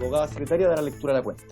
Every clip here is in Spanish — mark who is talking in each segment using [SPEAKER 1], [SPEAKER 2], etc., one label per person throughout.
[SPEAKER 1] abogada secretaria dará lectura a la cuenta.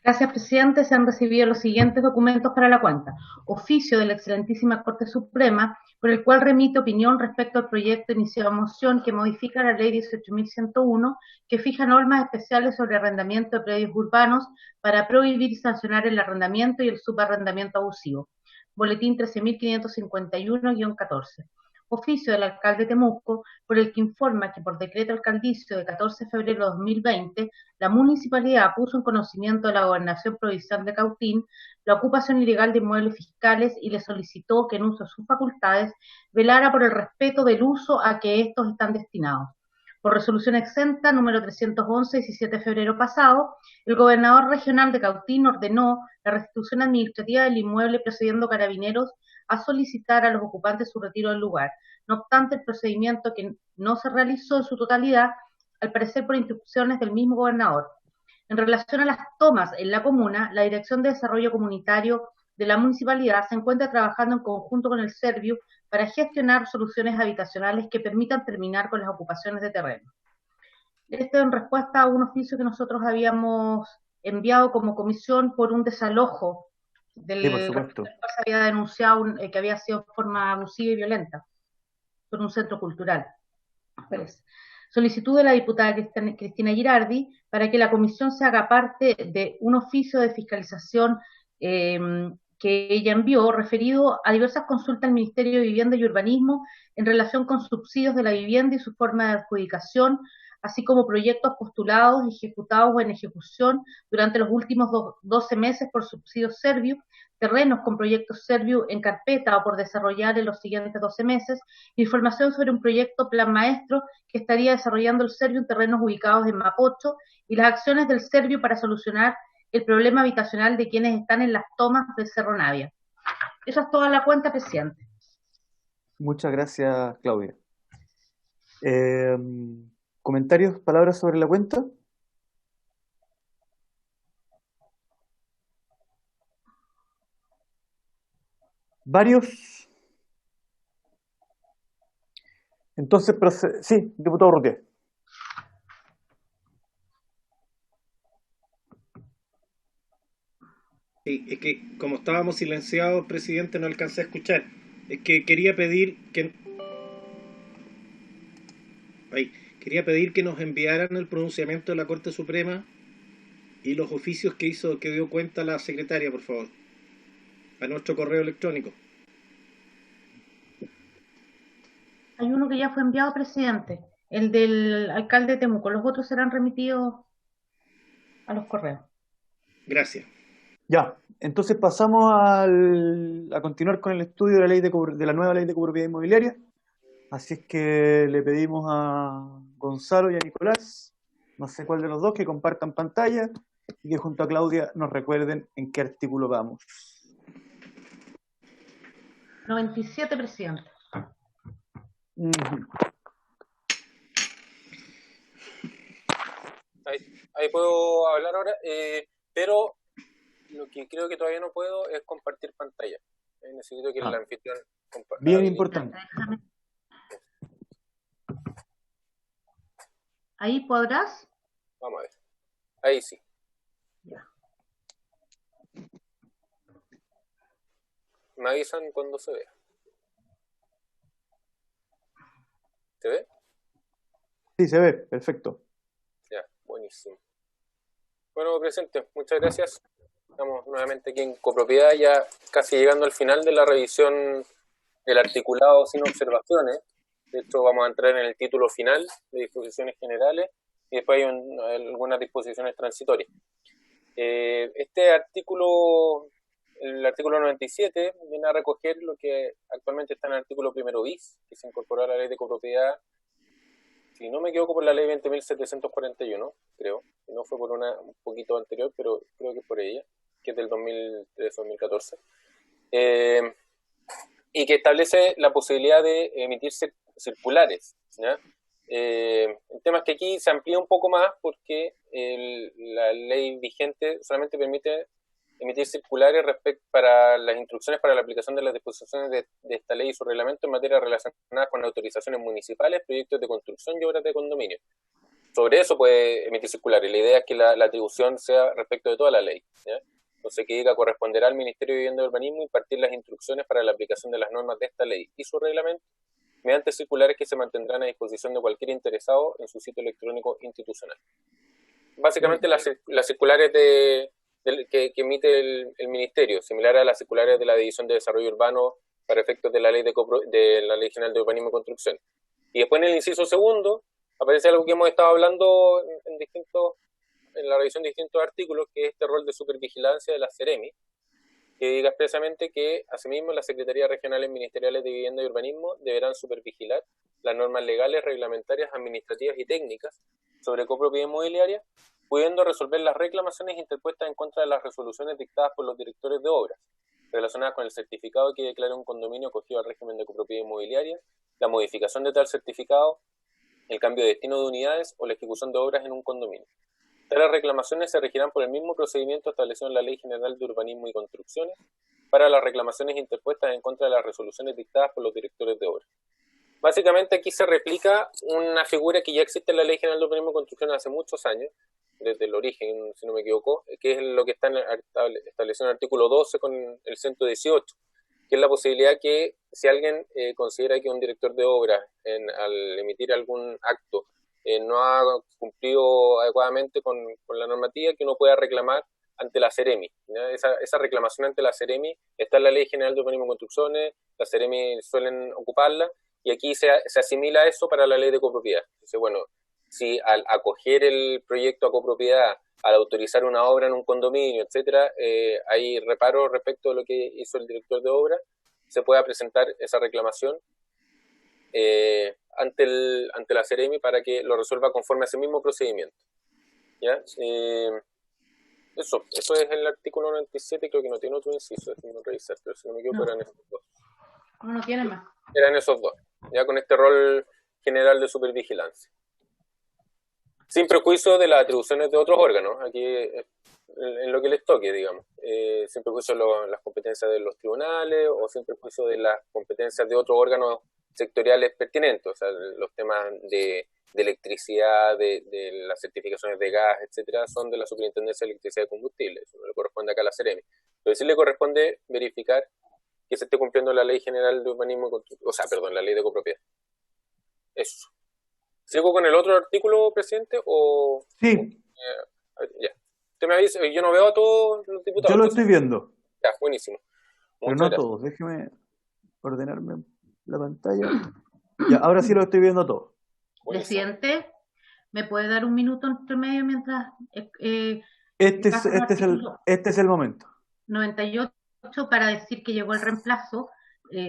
[SPEAKER 2] Gracias, presidente. Se han recibido los siguientes documentos para la cuenta. Oficio de la Excelentísima Corte Suprema, por el cual remite opinión respecto al proyecto de iniciativa moción que modifica la Ley 18.101, que fija normas especiales sobre arrendamiento de predios urbanos para prohibir y sancionar el arrendamiento y el subarrendamiento abusivo. Boletín 13.551-14. Oficio del alcalde de Temuco, por el que informa que por decreto alcaldicio de 14 de febrero de 2020, la municipalidad puso en conocimiento de la Gobernación Provincial de Cautín la ocupación ilegal de inmuebles fiscales y le solicitó que en uso de sus facultades velara por el respeto del uso a que estos están destinados. Por resolución exenta número 311, 17 de febrero pasado, el gobernador regional de Cautín ordenó la restitución administrativa del inmueble, procediendo Carabineros a solicitar a los ocupantes su retiro del lugar. No obstante, el procedimiento que no se realizó en su totalidad, al parecer por instrucciones del mismo gobernador. En relación a las tomas en la comuna, la Dirección de Desarrollo Comunitario de la municipalidad se encuentra trabajando en conjunto con el Serviu para gestionar soluciones habitacionales que permitan terminar con las ocupaciones de terreno. Esto en respuesta a un oficio que nosotros habíamos enviado como comisión por un desalojo del cual se había denunciado que había sido de forma abusiva y violenta por un centro cultural. Solicitud de la diputada Cristina Girardi para que la comisión se haga parte de un oficio de fiscalización que ella envió, referido a diversas consultas al Ministerio de Vivienda y Urbanismo en relación con subsidios de la vivienda y su forma de adjudicación, así como proyectos postulados, ejecutados o en ejecución durante los últimos 12 meses por subsidios Serviu, terrenos con proyectos Serviu en carpeta o por desarrollar en los siguientes 12 meses, información sobre un proyecto plan maestro que estaría desarrollando el Serviu en terrenos ubicados en Mapocho y las acciones del Serviu para solucionar el problema habitacional de quienes están en las tomas del Cerro Navia. Esa es toda la cuenta, presidente.
[SPEAKER 1] Muchas gracias, Claudia. ¿Comentarios, palabras sobre la cuenta? ¿Varios? Entonces, sí, diputado Routier.
[SPEAKER 3] Sí, es que como estábamos silenciados, presidente, no alcancé a escuchar. Es que quería pedir que nos enviaran el pronunciamiento de la Corte Suprema y los oficios que dio cuenta la secretaria, por favor, a nuestro correo electrónico.
[SPEAKER 2] Hay uno que ya fue enviado, presidente, el del alcalde de Temuco. Los otros serán remitidos a los correos.
[SPEAKER 3] Gracias.
[SPEAKER 1] Ya, entonces pasamos a continuar con el estudio de la nueva ley de copropiedad inmobiliaria. Así es que le pedimos a Gonzalo y a Nicolás, no sé cuál de los dos, que compartan pantalla y que junto a Claudia nos recuerden en qué artículo vamos.
[SPEAKER 2] 97, presidente.
[SPEAKER 4] Ahí puedo hablar ahora, pero lo que creo que todavía no puedo es compartir pantalla. Necesito que el anfitrión comparta.
[SPEAKER 1] Bien importante.
[SPEAKER 2] ¿Ahí podrás?
[SPEAKER 4] Vamos a ver. Ahí sí.
[SPEAKER 2] Ya.
[SPEAKER 4] Me avisan cuando se vea. ¿Se ve?
[SPEAKER 1] Sí, se ve, perfecto.
[SPEAKER 4] Ya, buenísimo. Bueno, presidente, muchas gracias. Estamos nuevamente aquí en copropiedad, ya casi llegando al final de la revisión del articulado sin observaciones. De hecho, vamos a entrar en el título final de disposiciones generales y después hay algunas disposiciones transitorias. Este artículo, el artículo 97, viene a recoger lo que actualmente está en el artículo primero bis, que se incorporó a la ley de copropiedad, si no me equivoco, por la ley 20.741, creo. Si no fue por una un poquito anterior, pero creo que es por ella, que es del 2013-2014. Y que establece la posibilidad de emitir circulares, ¿ya? El tema es que aquí se amplía un poco más porque la ley vigente solamente permite emitir circulares para las instrucciones para la aplicación de las disposiciones de esta ley y su reglamento en materia relacionada con autorizaciones municipales, proyectos de construcción y obras de condominio. sobre eso puede emitir circulares. La idea es que la atribución sea respecto de toda la ley, ¿ya? Entonces, que diga, corresponderá al Ministerio de Vivienda y Urbanismo impartir las instrucciones para la aplicación de las normas de esta ley y su reglamento mediante circulares que se mantendrán a disposición de cualquier interesado en su sitio electrónico institucional. Básicamente las circulares que emite el Ministerio, similar a las circulares de la División de Desarrollo Urbano para efectos de la Ley de la Ley General de Urbanismo y Construcción. Y después en el inciso segundo aparece algo que hemos estado hablando en la revisión de distintos artículos, que es este rol de supervigilancia de la Seremi, que diga expresamente que, asimismo, las Secretarías Regionales Ministeriales de Vivienda y Urbanismo deberán supervigilar las normas legales, reglamentarias, administrativas y técnicas sobre copropiedad inmobiliaria, pudiendo resolver las reclamaciones interpuestas en contra de las resoluciones dictadas por los directores de obras, relacionadas con el certificado que declara un condominio acogido al régimen de copropiedad inmobiliaria, la modificación de tal certificado, el cambio de destino de unidades o la ejecución de obras en un condominio. Tales reclamaciones se regirán por el mismo procedimiento establecido en la Ley General de Urbanismo y Construcciones para las reclamaciones interpuestas en contra de las resoluciones dictadas por los directores de obras. Básicamente aquí se replica una figura que ya existe en la Ley General de Urbanismo y Construcciones hace muchos años, desde el origen, si no me equivoco, que es lo que está establecido en el artículo 12 con el 118, que es la posibilidad que si alguien considera que un director de obras al emitir algún acto no ha cumplido adecuadamente con la normativa, que uno pueda reclamar ante la Seremi, ¿ya? Esa reclamación ante la Seremi está en la Ley General de Urbanismo y Construcciones, la Seremi suelen ocuparla, y aquí se asimila eso para la ley de copropiedad. Entonces, bueno, si al acoger el proyecto a copropiedad, al autorizar una obra en un condominio, etcétera, hay reparo respecto a lo que hizo el director de obra, se pueda presentar esa reclamación ante la Seremi para que lo resuelva conforme a ese mismo procedimiento. ¿Ya? Eso es el artículo 97, creo que no tiene otro inciso, déjenme revisar, pero si no me equivoco eran esos dos.
[SPEAKER 2] No tiene más.
[SPEAKER 4] Eran esos dos, ya con este rol general de supervigilancia. Sin prejuicio de las atribuciones de otros órganos, aquí en lo que les toque, digamos. Sin prejuicio de las competencias de los tribunales o sin prejuicio de las competencias de otros órganos sectoriales pertinentes, o sea, los temas de electricidad, de las certificaciones de gas, etcétera, son de la Superintendencia de Electricidad y Combustible, eso no le corresponde acá a la Seremi. Pero sí le corresponde verificar que se esté cumpliendo la Ley General de Urbanismo, la Ley de Copropiedad. Eso. ¿Sigo con el otro artículo, presidente? ¿O,
[SPEAKER 1] sí.
[SPEAKER 4] Ya. Usted me avisa, yo no veo a todos los diputados.
[SPEAKER 1] Yo lo estoy viendo.
[SPEAKER 4] Ya, buenísimo.
[SPEAKER 1] Pero no a todos, déjeme ordenarme la pantalla. Ya, ahora sí lo estoy viendo todo.
[SPEAKER 2] Presidente, ¿me puede dar un minuto entre medio mientras...
[SPEAKER 1] Este es el momento.
[SPEAKER 2] 98 para decir que llegó el reemplazo,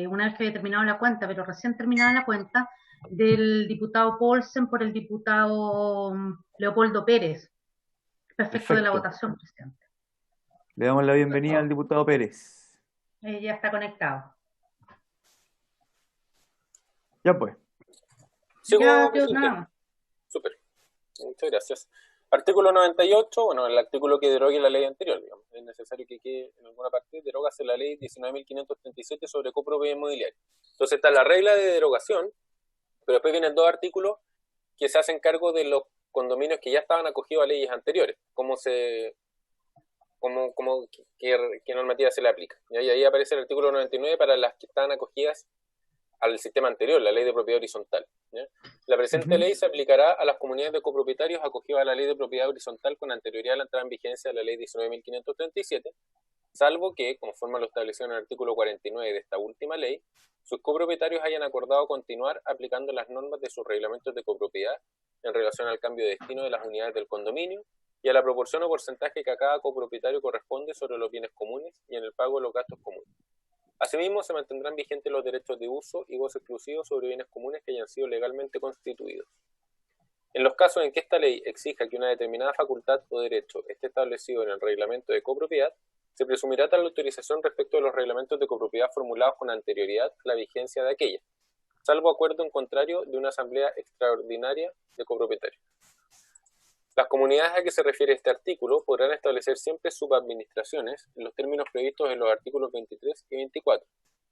[SPEAKER 2] una vez que había terminado la cuenta, pero recién terminada la cuenta, del diputado Paulsen por el diputado Leopoldo Pérez. Perfecto de la votación, presidente.
[SPEAKER 1] Le damos la bienvenida al diputado Pérez.
[SPEAKER 2] Ya está conectado.
[SPEAKER 1] Ya pues.
[SPEAKER 4] Súper. Muchas gracias. Artículo 98, bueno, el artículo que derogue la ley anterior, digamos. Es necesario que quede en alguna parte, derogase la ley 19.537 sobre copropiedad inmobiliaria. Entonces está la regla de derogación, pero después vienen dos artículos que se hacen cargo de los condominios que ya estaban acogidos a leyes anteriores, qué normativa se le aplica. Y ahí aparece el artículo 99 para las que estaban acogidas al sistema anterior, la ley de propiedad horizontal, ¿ya? La presente ley se aplicará a las comunidades de copropietarios acogidas a la ley de propiedad horizontal con anterioridad a la entrada en vigencia de la ley 19.537, salvo que, conforme a lo establecido en el artículo 49 de esta última ley, sus copropietarios hayan acordado continuar aplicando las normas de sus reglamentos de copropiedad en relación al cambio de destino de las unidades del condominio y a la proporción o porcentaje que a cada copropietario corresponde sobre los bienes comunes y en el pago de los gastos comunes. Asimismo, se mantendrán vigentes los derechos de uso y goce exclusivo sobre bienes comunes que hayan sido legalmente constituidos. En los casos en que esta ley exija que una determinada facultad o derecho esté establecido en el reglamento de copropiedad, se presumirá tal autorización respecto de los reglamentos de copropiedad formulados con anterioridad a la vigencia de aquella, salvo acuerdo en contrario de una asamblea extraordinaria de copropietarios. Las comunidades a que se refiere este artículo podrán establecer siempre subadministraciones en los términos previstos en los artículos 23 y 24,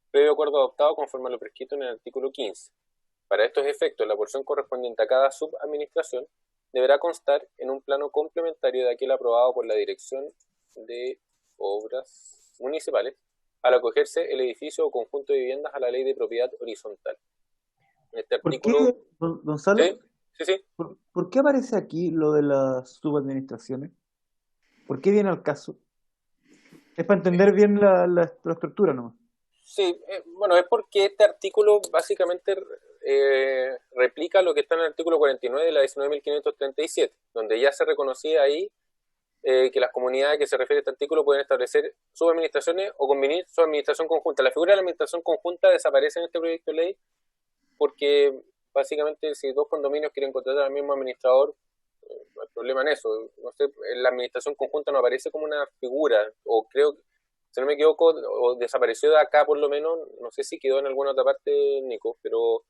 [SPEAKER 4] previo acuerdo adoptado conforme a lo prescrito en el artículo 15. Para estos efectos, la porción correspondiente a cada subadministración deberá constar en un plano complementario de aquel aprobado por la Dirección de Obras Municipales al acogerse el edificio o conjunto de viviendas a la Ley de Propiedad Horizontal. En este
[SPEAKER 1] ¿Por
[SPEAKER 4] artículo...
[SPEAKER 1] qué, Gonzalo?
[SPEAKER 4] Sí.
[SPEAKER 1] ¿Por qué aparece aquí lo de las subadministraciones? ¿Por qué viene al caso? Es para entender bien la estructura nomás.
[SPEAKER 4] Sí, bueno, es porque este artículo básicamente replica lo que está en el artículo 49 de la 19.537, donde ya se reconocía ahí que las comunidades que se refiere a este artículo pueden establecer subadministraciones o convenir su administración conjunta. La figura de la administración conjunta desaparece en este proyecto de ley porque básicamente si dos condominios quieren contratar al mismo administrador, no hay problema en eso. No sé, la administración conjunta no aparece como una figura, o creo, si no me equivoco, o desapareció de acá por lo menos, no sé si quedó en alguna otra parte, Nico, pero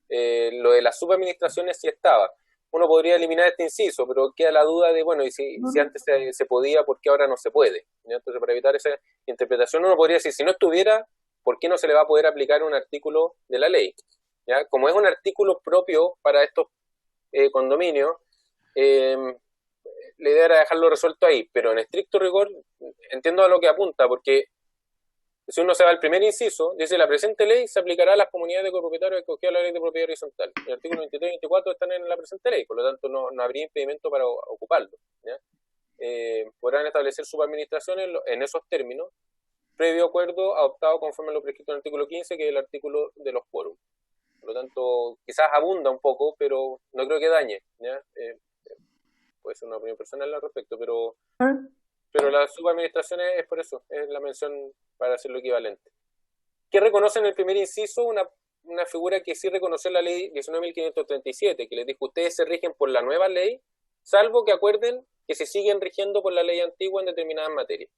[SPEAKER 4] lo de las subadministraciones sí estaba. Uno podría eliminar este inciso, pero queda la duda de, bueno, y si antes se podía, ¿por qué ahora no se puede? ¿Ya? Entonces, para evitar esa interpretación, uno podría decir, si no estuviera, ¿por qué no se le va a poder aplicar un artículo de la ley? ¿Ya? Como es un artículo propio para estos condominios, la idea era dejarlo resuelto ahí, pero en estricto rigor entiendo a lo que apunta, porque si uno se va al primer inciso, dice la presente ley se aplicará a las comunidades de copropietarios acogidas a la ley de propiedad horizontal. El artículo 23 y 24 están en la presente ley, por lo tanto no habría impedimento para ocuparlo. ¿Ya? Podrán establecer subadministraciones en esos términos, previo acuerdo adoptado conforme a lo prescrito en el artículo 15, que es el artículo de los quórum. Por lo tanto, quizás abunda un poco, pero no creo que dañe. ¿Ya? Puede ser una opinión personal al respecto, pero las subadministraciones es por eso, es la mención para hacerlo equivalente. ¿Qué reconoce en el primer inciso? Una figura que sí reconoció la ley 19.537, que les dijo, ustedes se rigen por la nueva ley, salvo que acuerden que se siguen rigiendo por la ley antigua en determinadas materias.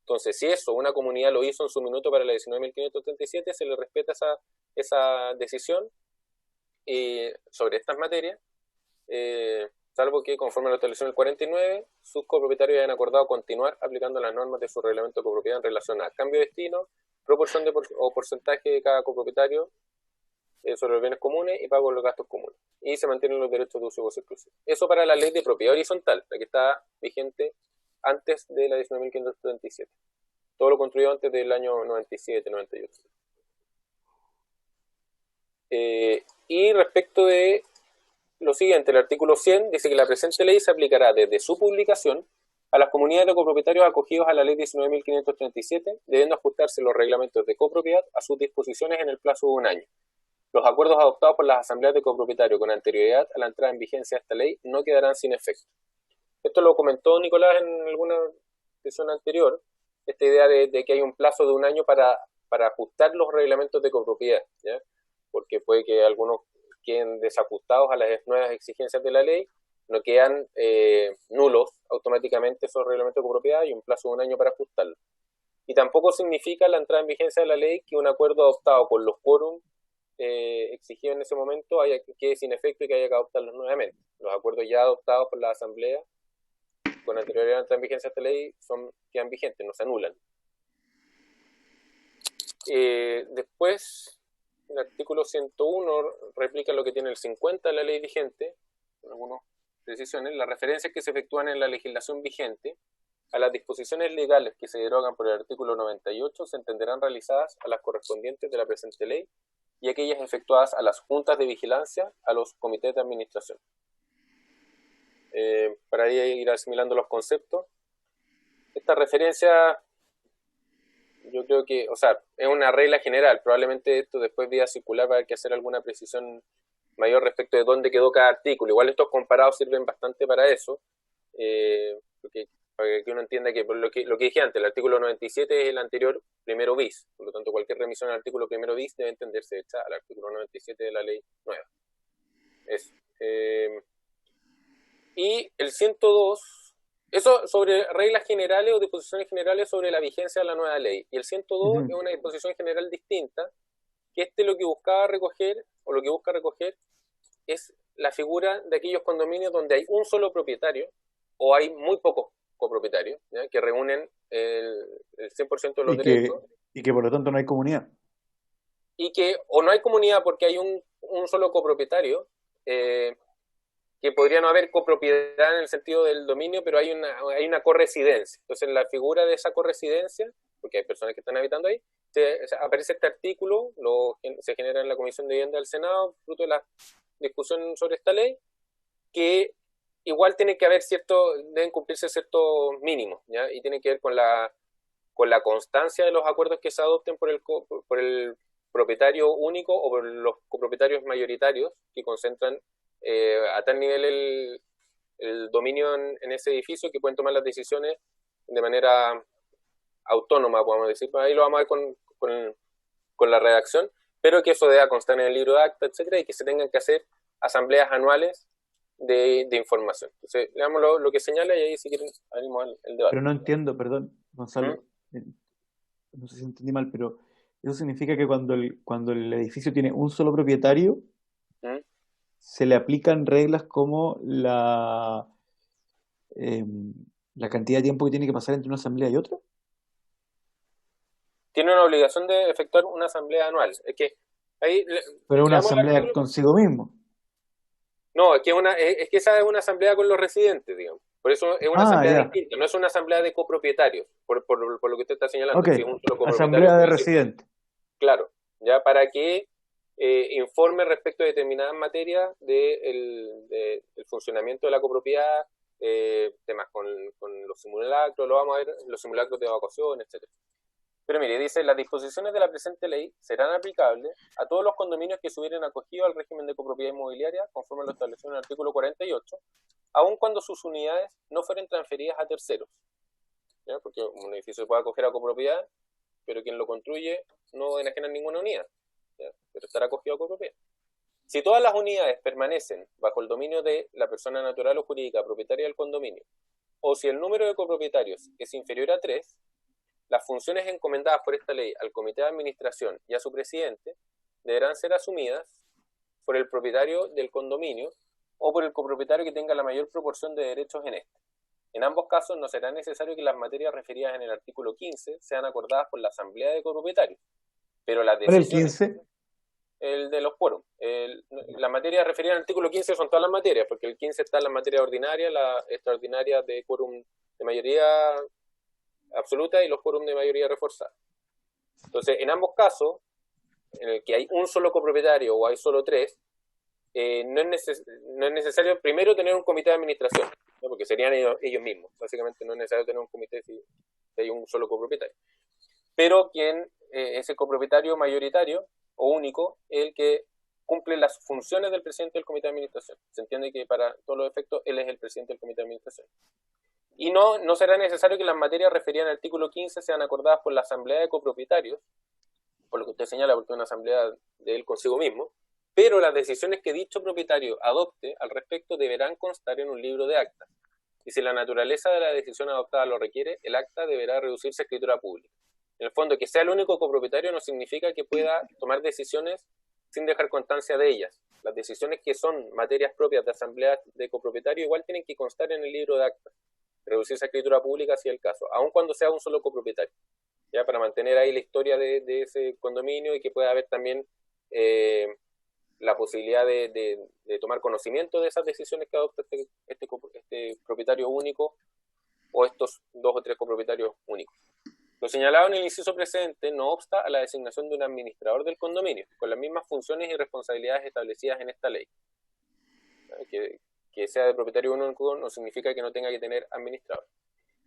[SPEAKER 4] Entonces, si eso, una comunidad lo hizo en su minuto para la 19.537, se le respeta esa decisión sobre estas materias, salvo que, conforme a la establecido en el 49, sus copropietarios hayan acordado continuar aplicando las normas de su reglamento de copropiedad en relación a cambio de destino, proporción o porcentaje de cada copropietario sobre los bienes comunes y pago de los gastos comunes. Y se mantienen los derechos de uso y goce exclusivo. Eso para la ley de propiedad horizontal, la que está vigente antes de la 19.537. Todo lo construido antes del año 97, 98. Y respecto de lo siguiente, el artículo 100 dice que la presente ley se aplicará desde su publicación a las comunidades de copropietarios acogidos a la ley 19.537, debiendo ajustarse los reglamentos de copropiedad a sus disposiciones en el plazo de un año. Los acuerdos adoptados por las asambleas de copropietarios con anterioridad a la entrada en vigencia de esta ley no quedarán sin efecto. Esto lo comentó Nicolás en alguna sesión anterior, esta idea de que hay un plazo de un año para ajustar los reglamentos de copropiedad, ¿ya? Porque puede que algunos queden desajustados a las nuevas exigencias de la ley, no quedan nulos automáticamente esos reglamentos de copropiedad y un plazo de un año para ajustarlos. Y tampoco significa la entrada en vigencia de la ley que un acuerdo adoptado con los quórum exigidos en ese momento quede sin efecto y que haya que adoptarlos nuevamente. Los acuerdos ya adoptados por la Asamblea con anterioridad a la entrada en vigencia de esta ley quedan vigentes, no se anulan. Después, el artículo 101 replica lo que tiene el 50 de la ley vigente, con algunas precisiones. Las referencias que se efectúan en la legislación vigente a las disposiciones legales que se derogan por el artículo 98 se entenderán realizadas a las correspondientes de la presente ley y aquellas efectuadas a las juntas de vigilancia, a los comités de administración. Para ahí ir asimilando los conceptos. Esta referencia, yo creo que, o sea, es una regla general. Probablemente esto después vía circular va a haber que hacer alguna precisión mayor respecto de dónde quedó cada artículo. Igual estos comparados sirven bastante para eso, para que uno entienda que, por lo que dije antes, el artículo 97 es el anterior primero bis. Por lo tanto, cualquier remisión al artículo primero bis debe entenderse hecha al artículo 97 de la ley nueva. Eso. Y el 102, eso sobre reglas generales o disposiciones generales sobre la vigencia de la nueva ley. Y el 102 es una disposición general distinta, que lo que buscaba recoger, o lo que busca recoger, es la figura de aquellos condominios donde hay un solo propietario, o hay muy pocos copropietarios, ¿ya? Que reúnen el 100% de los derechos.
[SPEAKER 1] Y que por lo tanto no hay comunidad.
[SPEAKER 4] Y que o no hay comunidad porque hay un solo copropietario, que podría no haber copropiedad en el sentido del dominio, pero hay una corresidencia. Entonces, en la figura de esa corresidencia, porque hay personas que están habitando ahí, aparece este artículo, se genera en la Comisión de Vivienda del Senado, fruto de la discusión sobre esta ley, que igual tiene que haber deben cumplirse ciertos mínimos, ¿ya? Y tiene que ver con la constancia de los acuerdos que se adopten por el propietario único o por los copropietarios mayoritarios que concentran a tal nivel el dominio en ese edificio que pueden tomar las decisiones de manera autónoma, podemos decir. Ahí lo vamos a ver con la redacción, pero que eso deba constar en el libro de acta, etcétera, y que se tengan que hacer asambleas anuales de información. Entonces, leamos lo que señala y ahí si quieren abrimos el debate.
[SPEAKER 1] Pero no entiendo, perdón, Gonzalo, no sé si entendí mal, pero eso significa que cuando el edificio tiene un solo propietario, se le aplican reglas como la cantidad de tiempo que tiene que pasar entre una asamblea y otra.
[SPEAKER 4] Tiene una obligación de efectuar una asamblea anual. Es que ahí,
[SPEAKER 1] pero una asamblea consigo mismo.
[SPEAKER 4] No, es que esa es una asamblea con los residentes, digamos. Por eso es una asamblea distinta, no es una asamblea de copropietarios, por lo que usted está señalando.
[SPEAKER 1] Okay.
[SPEAKER 4] Si es un solo copropietario,
[SPEAKER 1] asamblea de residentes.
[SPEAKER 4] Claro, ya para que informe respecto a determinadas materias del funcionamiento de la copropiedad, temas con los simulacros, lo vamos a ver, los simulacros de evacuación, etcétera. Pero mire, dice, las disposiciones de la presente ley serán aplicables a todos los condominios que se hubieran acogido al régimen de copropiedad inmobiliaria, conforme a lo establecido en el artículo 48, aun cuando sus unidades no fueren transferidas a terceros. ¿Ya? Porque un edificio se puede acoger a copropiedad, pero quien lo construye no enajena ninguna unidad, ¿ya? Pero estará acogido a copropiedad. Si todas las unidades permanecen bajo el dominio de la persona natural o jurídica propietaria del condominio, o si el número de copropietarios es inferior a 3, las funciones encomendadas por esta ley al comité de administración y a su presidente deberán ser asumidas por el propietario del condominio o por el copropietario que tenga la mayor proporción de derechos en este. En ambos casos no será necesario que las materias referidas en el artículo 15 sean acordadas por la asamblea de copropietarios, pero las decisiones...
[SPEAKER 1] ¿Pero el 15?
[SPEAKER 4] El de los quórum. Las materias referidas al artículo 15 son todas las materias, porque el 15 está en la materia ordinaria, la extraordinaria de quórum de mayoría absoluta y los quórum de mayoría reforzada. Entonces, en ambos casos, en el que hay un solo copropietario o hay solo 3, no es necesario primero tener un comité de administración, ¿no? Porque serían ellos mismos. Básicamente no es necesario tener un comité si hay un solo copropietario. Pero ese copropietario mayoritario o único es el que cumple las funciones del presidente del comité de administración. Se entiende que para todos los efectos él es el presidente del comité de administración. Y no será necesario que las materias referidas al artículo 15 sean acordadas por la asamblea de copropietarios, por lo que usted señala, porque es una asamblea de él consigo mismo, pero las decisiones que dicho propietario adopte al respecto deberán constar en un libro de actas. Y si la naturaleza de la decisión adoptada lo requiere, el acta deberá reducirse a escritura pública. En el fondo, que sea el único copropietario no significa que pueda tomar decisiones sin dejar constancia de ellas. Las decisiones que son materias propias de asamblea de copropietario igual tienen que constar en el libro de actas, reducirse a escritura pública si es el caso, aun cuando sea un solo copropietario, ya para mantener ahí la historia de ese condominio y que pueda haber también la posibilidad de tomar conocimiento de esas decisiones que adopta este propietario único o estos 2 o 3 copropietarios únicos. Lo señalado en el inciso precedente no obsta a la designación de un administrador del condominio, con las mismas funciones y responsabilidades establecidas en esta ley. Que sea de propietario único no significa que no tenga que tener administrador.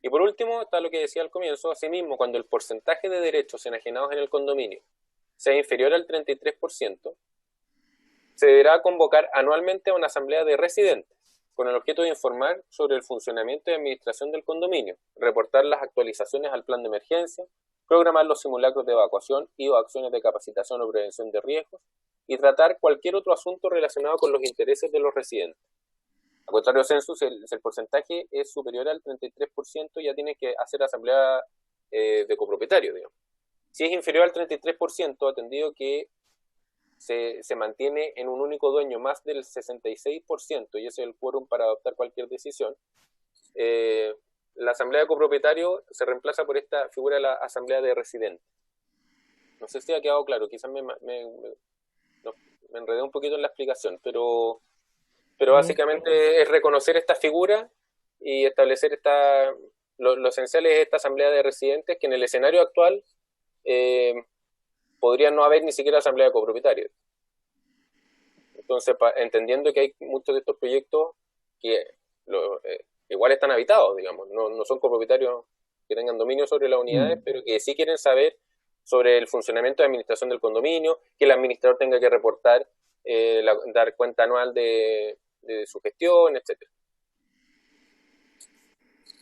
[SPEAKER 4] Y por último está lo que decía al comienzo, asimismo, cuando el porcentaje de derechos enajenados en el condominio sea inferior al 33%, se deberá convocar anualmente a una asamblea de residentes, con el objeto de informar sobre el funcionamiento y administración del condominio, reportar las actualizaciones al plan de emergencia, programar los simulacros de evacuación y o acciones de capacitación o prevención de riesgos, y tratar cualquier otro asunto relacionado con los intereses de los residentes. A contrario de census, si el porcentaje es superior al 33%, ya tiene que hacer asamblea de copropietarios, digamos. Si es inferior al 33%, atendido que se mantiene en un único dueño más del 66%, y ese es el quórum para adoptar cualquier decisión, la asamblea de copropietario se reemplaza por esta figura de la asamblea de residentes. No sé si ha quedado claro, quizás me enredé un poquito en la explicación, pero pero básicamente es reconocer esta figura y establecer lo esencial es esta asamblea de residentes que en el escenario actual podría no haber ni siquiera asamblea de copropietarios. Entonces, entendiendo que hay muchos de estos proyectos que igual están habitados, digamos, no son copropietarios que tengan dominio sobre las unidades, pero que sí quieren saber sobre el funcionamiento de administración del condominio, que el administrador tenga que reportar, dar cuenta anual de su gestión, etcétera.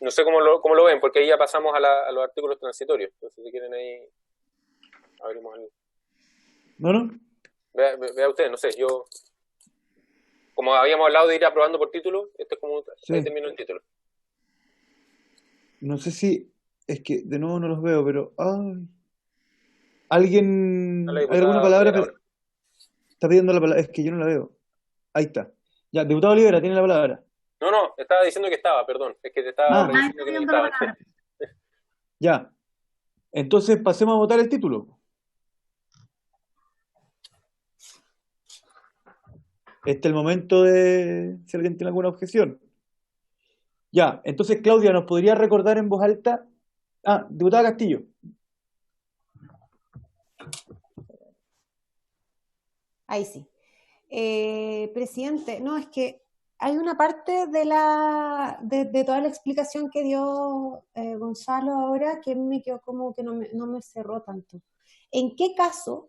[SPEAKER 4] No sé cómo lo ven, porque ahí ya pasamos a los artículos transitorios. Entonces, si quieren ahí, abrimos el...
[SPEAKER 1] ¿No?
[SPEAKER 4] Vea usted, no sé, yo... Como habíamos hablado de ir aprobando por título, esto es como...
[SPEAKER 1] Sí.
[SPEAKER 4] Ahí terminó el título.
[SPEAKER 1] No sé si... Es que de nuevo no los veo, pero... Ay. ¿Alguien... ¿Hay alguna palabra? Está pidiendo la palabra. Es que yo no la veo. Ahí está. Ya, diputado Olivera, tiene la palabra.
[SPEAKER 4] No, estaba diciendo que estaba, perdón. Es que te estaba diciendo que no estaba.
[SPEAKER 1] Ya. Entonces pasemos a votar el título. Este es el momento de... Si alguien tiene alguna objeción. Ya, entonces Claudia, ¿nos podría recordar en voz alta? Diputada Castillo.
[SPEAKER 5] Ahí sí. Presidente, no, es que hay una parte de toda la explicación que dio Gonzalo ahora que me quedó como que no me cerró tanto. ¿En qué caso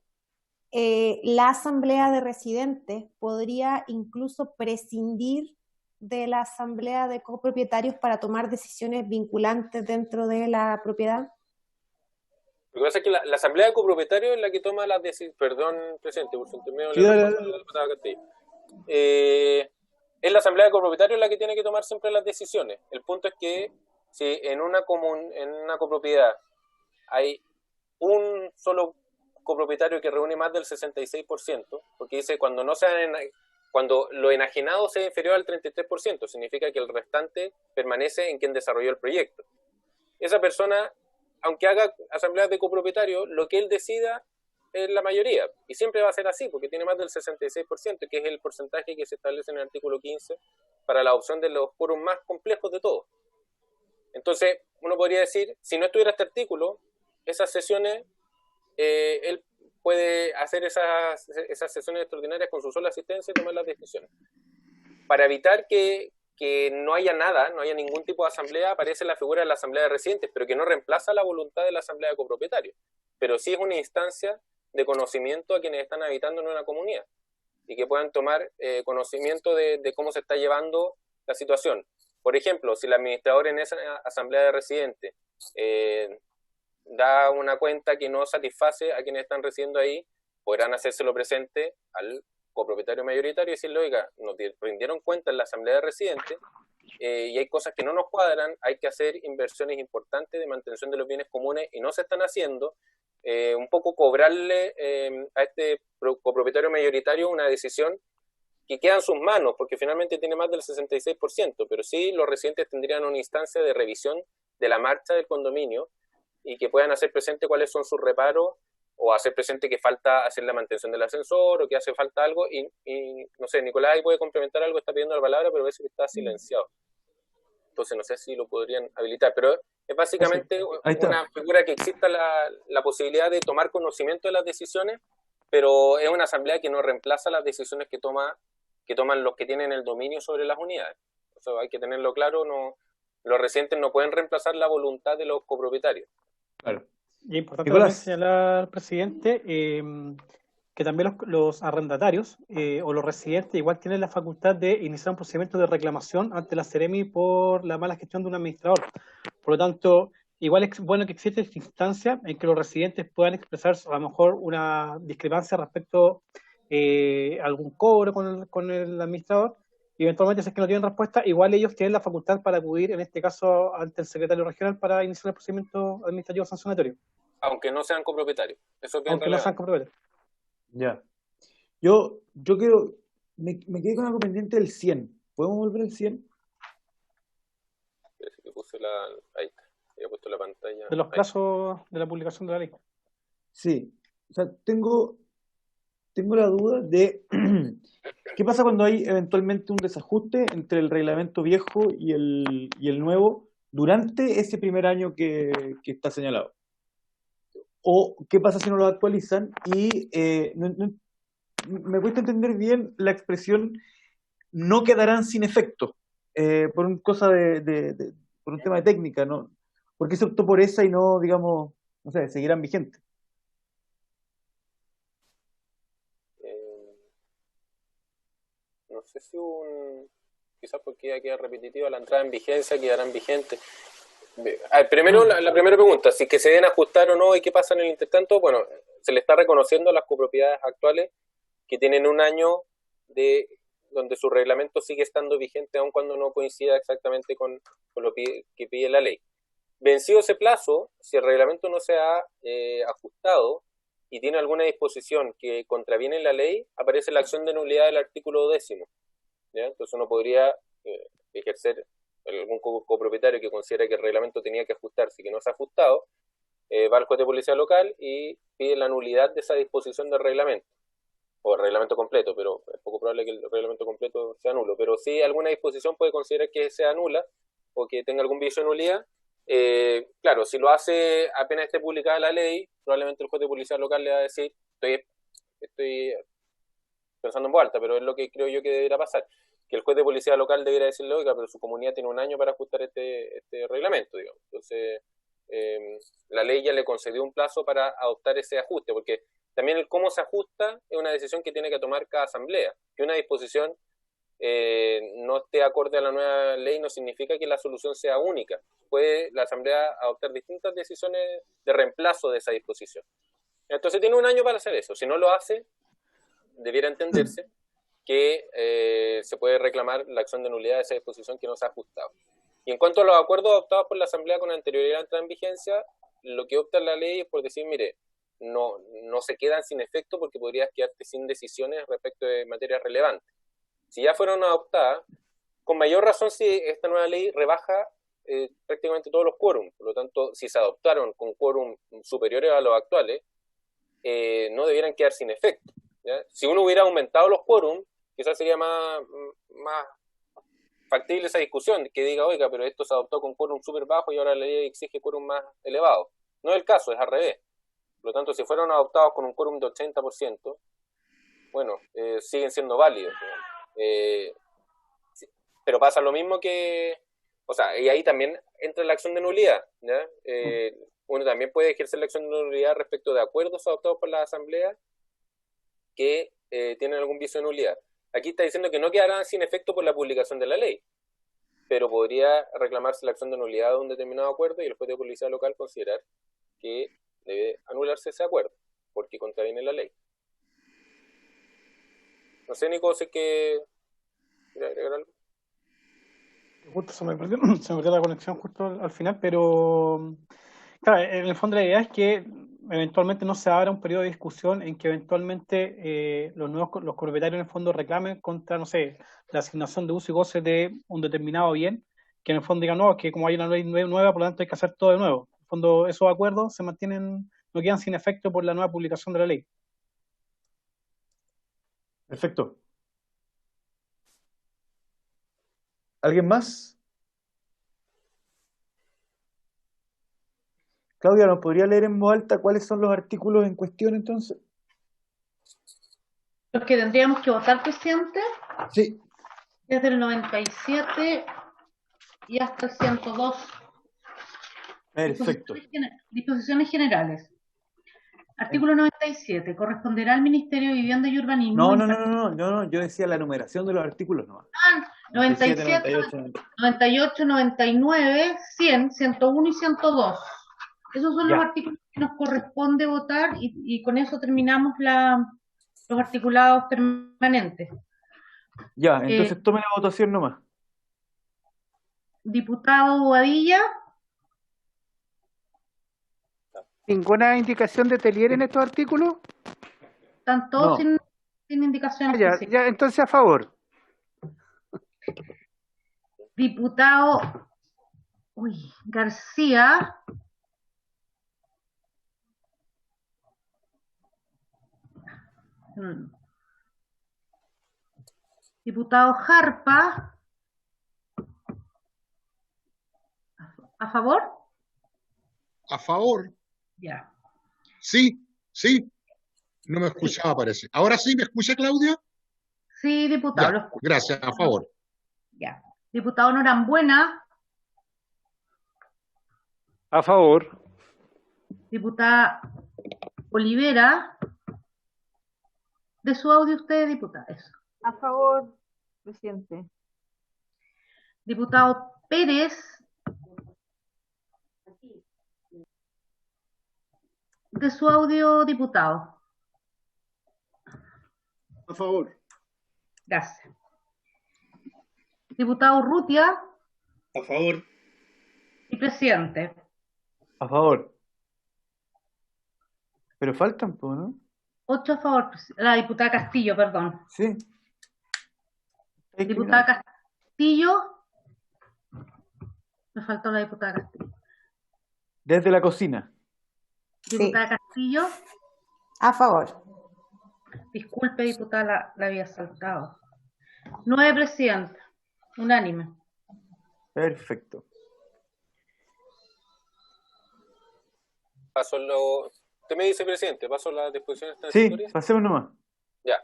[SPEAKER 5] la asamblea de residentes podría incluso prescindir de la asamblea de copropietarios para tomar decisiones vinculantes dentro de la propiedad?
[SPEAKER 4] Lo que pasa es que la asamblea de copropietarios es la que toma las decisiones. Perdón, presidente, por su intermedio es la asamblea de copropietarios la que tiene que tomar siempre las decisiones. El punto es que si en una copropiedad hay un solo copropietario que reúne más del 66%, porque dice cuando lo enajenado sea inferior al 33%, significa que el restante permanece en quien desarrolló el proyecto. Esa persona, aunque haga asambleas de copropietarios, lo que él decida es la mayoría, y siempre va a ser así, porque tiene más del 66%, que es el porcentaje que se establece en el artículo 15 para la opción de los quórums más complejos de todos. Entonces, uno podría decir, si no estuviera este artículo, esas sesiones, él puede hacer esas sesiones extraordinarias con su sola asistencia y tomar las decisiones. Para evitar que no haya nada, no haya ningún tipo de asamblea, aparece la figura de la asamblea de residentes, pero que no reemplaza la voluntad de la asamblea de copropietarios, pero sí es una instancia de conocimiento a quienes están habitando en una comunidad y que puedan tomar conocimiento de cómo se está llevando la situación. Por ejemplo, si el administrador en esa asamblea de residentes da una cuenta que no satisface a quienes están residiendo ahí, podrán hacérselo presente al copropietario mayoritario y decirle, oiga, nos rindieron cuenta en la asamblea de residentes y hay cosas que no nos cuadran, hay que hacer inversiones importantes de mantención de los bienes comunes y no se están haciendo, un poco cobrarle a este copropietario mayoritario una decisión que queda en sus manos, porque finalmente tiene más del 66%, pero sí los residentes tendrían una instancia de revisión de la marcha del condominio y que puedan hacer presente cuáles son sus reparos o hacer presente que falta hacer la mantención del ascensor o que hace falta algo y no sé, Nicolás ahí puede complementar algo, está pidiendo la palabra, pero parece que está silenciado. Entonces no sé si lo podrían habilitar, pero es básicamente una figura que exista la posibilidad de tomar conocimiento de las decisiones, pero es una asamblea que no reemplaza las decisiones que toman los que tienen el dominio sobre las unidades. O sea, hay que tenerlo claro, los residentes no pueden reemplazar la voluntad de los copropietarios.
[SPEAKER 6] Claro. Y es importante también señalar, presidente, que también los arrendatarios o los residentes igual tienen la facultad de iniciar un procedimiento de reclamación ante la Seremi por la mala gestión de un administrador. Por lo tanto, igual es bueno que exista esta instancia en que los residentes puedan expresar a lo mejor una discrepancia respecto a algún cobro con el administrador, y eventualmente si es que no tienen respuesta, igual ellos tienen la facultad para acudir, en este caso, ante el secretario regional para iniciar el procedimiento administrativo sancionatorio.
[SPEAKER 4] Aunque no sean copropietarios. Eso es bien
[SPEAKER 6] aunque relevante. No sean copropietarios.
[SPEAKER 1] Ya. Yo quiero... Me quedé con algo pendiente del 100. ¿Podemos volver al 100?
[SPEAKER 4] Ahí está. Ya he puesto la pantalla.
[SPEAKER 6] De los plazos de la publicación de la ley.
[SPEAKER 1] Sí. O sea, tengo tengo la duda de qué pasa cuando hay eventualmente un desajuste entre el reglamento viejo y el nuevo durante ese primer año que está señalado. O qué pasa si no lo actualizan y me cuesta entender bien la expresión no quedarán sin efecto por un cosa por un tema de técnica, ¿no? ¿Por qué se optó por esa y no, digamos, no sé, seguirán vigentes?
[SPEAKER 4] No sé si quizás porque ya queda repetitiva la entrada en vigencia, quedarán vigentes. A ver, primero, la primera pregunta, si que se deben ajustar o no y qué pasa en el intertanto, bueno, se le está reconociendo a las copropiedades actuales que tienen un año donde su reglamento sigue estando vigente aun cuando no coincida exactamente con lo que pide la ley. Vencido ese plazo, si el reglamento no se ha ajustado y tiene alguna disposición que contraviene la ley, aparece la acción de nulidad del artículo 10º. ¿Ya? Entonces uno podría ejercer algún copropietario que considera que el reglamento tenía que ajustarse y que no se ha ajustado, va al juez de policía local y pide la nulidad de esa disposición del reglamento, o el reglamento completo, pero es poco probable que el reglamento completo sea nulo, pero si alguna disposición puede considerar que sea nula o que tenga algún vicio de nulidad, claro, si lo hace apenas esté publicada la ley, probablemente el juez de policía local le va a decir, estoy pensando en voz alta, pero es lo que creo yo que debería pasar, que el juez de policía local debería decirle, oiga, pero su comunidad tiene un año para ajustar este reglamento, digamos. Entonces, la ley ya le concedió un plazo para adoptar ese ajuste, porque también el cómo se ajusta es una decisión que tiene que tomar cada asamblea. Que una disposición no esté acorde a la nueva ley no significa que la solución sea única. Puede la asamblea adoptar distintas decisiones de reemplazo de esa disposición. Entonces tiene un año para hacer eso. Si no lo hace, debiera entenderse que se puede reclamar la acción de nulidad de esa disposición que no se ha ajustado. Y en cuanto a los acuerdos adoptados por la Asamblea con anterioridad a la entrada en vigencia, lo que opta la ley es por decir, mire, no se quedan sin efecto porque podrías quedarte sin decisiones respecto de materias relevantes. Si ya fueron adoptadas, con mayor razón si esta nueva ley rebaja prácticamente todos los quórums. Por lo tanto, si se adoptaron con quórum superiores a los actuales, no debieran quedar sin efecto. ¿Ya? Si uno hubiera aumentado los quórums, quizás sería más factible esa discusión, que diga, oiga, pero esto se adoptó con quórum súper bajo y ahora la ley exige quórum más elevado. No es el caso, es al revés. Por lo tanto, si fueron adoptados con un quórum de 80%, bueno, siguen siendo válidos. Sí, pero pasa lo mismo que... O sea, y ahí también entra la acción de nulidad. ¿Ya? Uno también puede ejercer la acción de nulidad respecto de acuerdos adoptados por la Asamblea que tienen algún vicio de nulidad. Aquí está diciendo que no quedarán sin efecto por la publicación de la ley, pero podría reclamarse la acción de nulidad de un determinado acuerdo y el juez de policía local considerar que debe anularse ese acuerdo, porque contraviene la ley. No sé, Nico, sé que... ¿Quieres agregar algo?
[SPEAKER 6] Justo se me perdió la conexión justo al final, pero claro, en el fondo la idea es que eventualmente no se abra un periodo de discusión en que eventualmente los propietarios en el fondo reclamen contra, no sé, la asignación de uso y goce de un determinado bien, que en el fondo digan, no, que como hay una ley nueva, por lo tanto hay que hacer todo de nuevo. En el fondo esos acuerdos se mantienen, no quedan sin efecto por la nueva publicación de la ley.
[SPEAKER 1] Perfecto. ¿Alguien más? Claudia, ¿nos podría leer en voz alta cuáles son los artículos en cuestión entonces?
[SPEAKER 2] Los que tendríamos que votar, presidente,
[SPEAKER 1] Sí.
[SPEAKER 2] desde el 97 y hasta el 102.
[SPEAKER 1] Perfecto.
[SPEAKER 2] Disposiciones generales. Artículo 97. Corresponderá al Ministerio de Vivienda y Urbanismo.
[SPEAKER 1] No, yo decía la numeración de los artículos nomás.
[SPEAKER 2] 97, 98, 99, 100, 101 y 102. Esos son los artículos que nos corresponde votar y con eso terminamos los articulados permanentes.
[SPEAKER 1] Ya, entonces tome la votación nomás.
[SPEAKER 2] Diputado Boadilla.
[SPEAKER 7] ¿Ninguna indicación de Telier en estos artículos?
[SPEAKER 2] Están todos sin indicación.
[SPEAKER 7] Ya, entonces a favor.
[SPEAKER 2] Diputado García. Diputado Jarpa, ¿a favor?
[SPEAKER 8] A favor.
[SPEAKER 2] Ya.
[SPEAKER 8] Sí, sí. No me escuchaba, parece. ¿Ahora sí me escucha, Claudia?
[SPEAKER 2] Sí, diputado,
[SPEAKER 8] Ya,
[SPEAKER 2] lo escucho.
[SPEAKER 8] gracias, a favor.
[SPEAKER 2] Ya. Diputado Norambuena.
[SPEAKER 7] A favor.
[SPEAKER 2] Diputada Olivera. De su audio usted, diputada. Eso.
[SPEAKER 9] A favor, presidente.
[SPEAKER 2] Diputado Pérez. De su audio, diputado.
[SPEAKER 10] A favor.
[SPEAKER 2] Gracias. Diputado Urrutia.
[SPEAKER 3] A favor.
[SPEAKER 2] Y presidente.
[SPEAKER 1] A favor. Pero faltan, pues, ¿no?
[SPEAKER 2] 8 a favor. La diputada Castillo, perdón.
[SPEAKER 1] Sí.
[SPEAKER 2] Diputada Castillo. Me faltó la diputada Castillo.
[SPEAKER 1] Desde la cocina.
[SPEAKER 2] Diputada Castillo.
[SPEAKER 5] A favor.
[SPEAKER 2] Disculpe, diputada, la había saltado. 9, presidenta. Unánime.
[SPEAKER 1] Perfecto.
[SPEAKER 4] Usted me dice, presidente, ¿paso las disposiciones
[SPEAKER 1] Sí,
[SPEAKER 4] transitorias?
[SPEAKER 1] pasemos nomás.
[SPEAKER 4] Ya.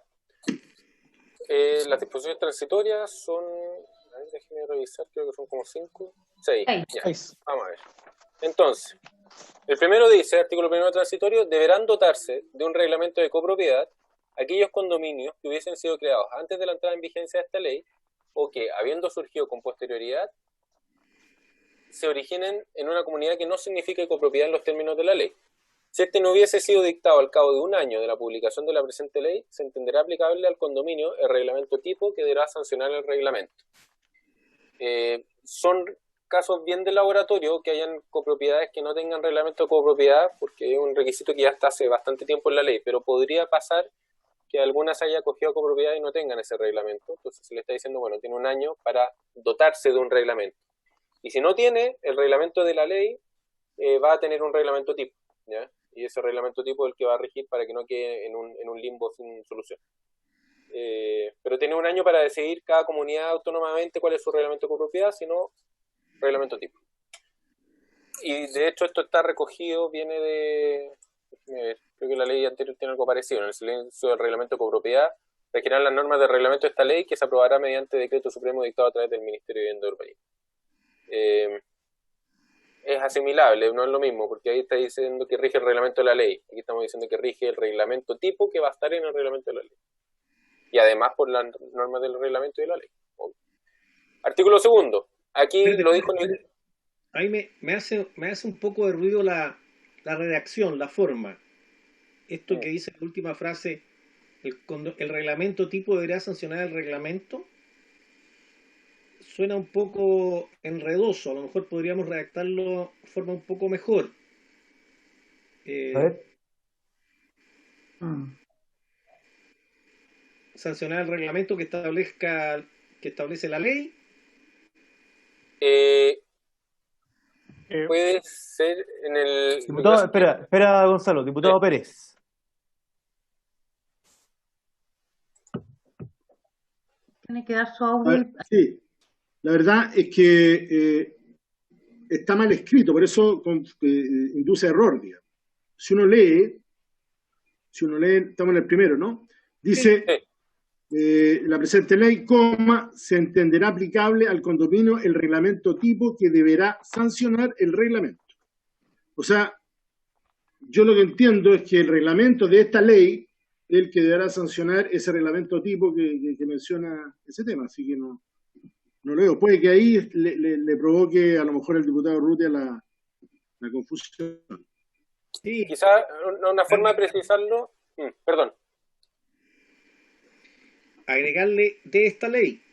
[SPEAKER 4] Las disposiciones transitorias son, a ver, déjeme revisar, creo que son como 5, 6. Ya. Vamos a ver. Entonces, el primero dice, artículo primero transitorio, deberán dotarse de un reglamento de copropiedad aquellos condominios que hubiesen sido creados antes de la entrada en vigencia de esta ley o que, habiendo surgido con posterioridad, se originen en una comunidad que no signifique copropiedad en los términos de la ley. Si este no hubiese sido dictado al cabo de un año de la publicación de la presente ley, se entenderá aplicable al condominio el reglamento tipo que deberá sancionar el reglamento. Son casos bien de laboratorio que hayan copropiedades que no tengan reglamento de copropiedad, porque es un requisito que ya está hace bastante tiempo en la ley, pero podría pasar que algunas haya cogido copropiedad y no tengan ese reglamento. Entonces se le está diciendo, bueno, tiene un año para dotarse de un reglamento. Y si no tiene el reglamento de la ley, va a tener un reglamento tipo, ¿ya? Y ese reglamento tipo es el que va a regir para que no quede en un limbo sin solución. Pero tiene un año para decidir cada comunidad autónomamente cuál es su reglamento de copropiedad, si no, reglamento tipo. Y de hecho esto está recogido, viene de... Déjeme ver, creo que la ley anterior tiene algo parecido. En el silencio del reglamento de copropiedad regirán las normas del reglamento de esta ley que se aprobará mediante decreto supremo dictado a través del Ministerio de Vivienda y Urbanismo. Es asimilable, no es lo mismo, porque ahí está diciendo que rige el reglamento de la ley. Aquí estamos diciendo que rige el reglamento tipo que va a estar en el reglamento de la ley. Y además por las normas del reglamento y de la ley. Artículo segundo. Aquí lo dijo...
[SPEAKER 3] Ahí me hace un poco de ruido la redacción, la forma. Esto que dice la última frase, el reglamento tipo deberá sancionar el reglamento, suena un poco enredoso. A lo mejor podríamos redactarlo de forma un poco mejor.
[SPEAKER 1] A ver.
[SPEAKER 3] Sancionar el reglamento que establece la ley.
[SPEAKER 4] Puede ser en el...
[SPEAKER 1] Diputado, espera, Gonzalo. Diputado Pérez.
[SPEAKER 2] Tiene que dar su audio.
[SPEAKER 10] Sí, la verdad es que está mal escrito, por eso induce error, digamos. Si uno lee, estamos en el primero, ¿no? Dice...
[SPEAKER 4] Sí.
[SPEAKER 10] La presente ley, se entenderá aplicable al condominio el reglamento tipo que deberá sancionar el reglamento. O sea, yo lo que entiendo es que el reglamento de esta ley es el que deberá sancionar ese reglamento tipo que menciona ese tema, así que no lo veo. Puede que ahí le provoque a lo mejor al diputado Urrutia la confusión.
[SPEAKER 3] Sí.
[SPEAKER 4] Quizá una forma de precisarlo, perdón.
[SPEAKER 3] Agregarle de esta ley,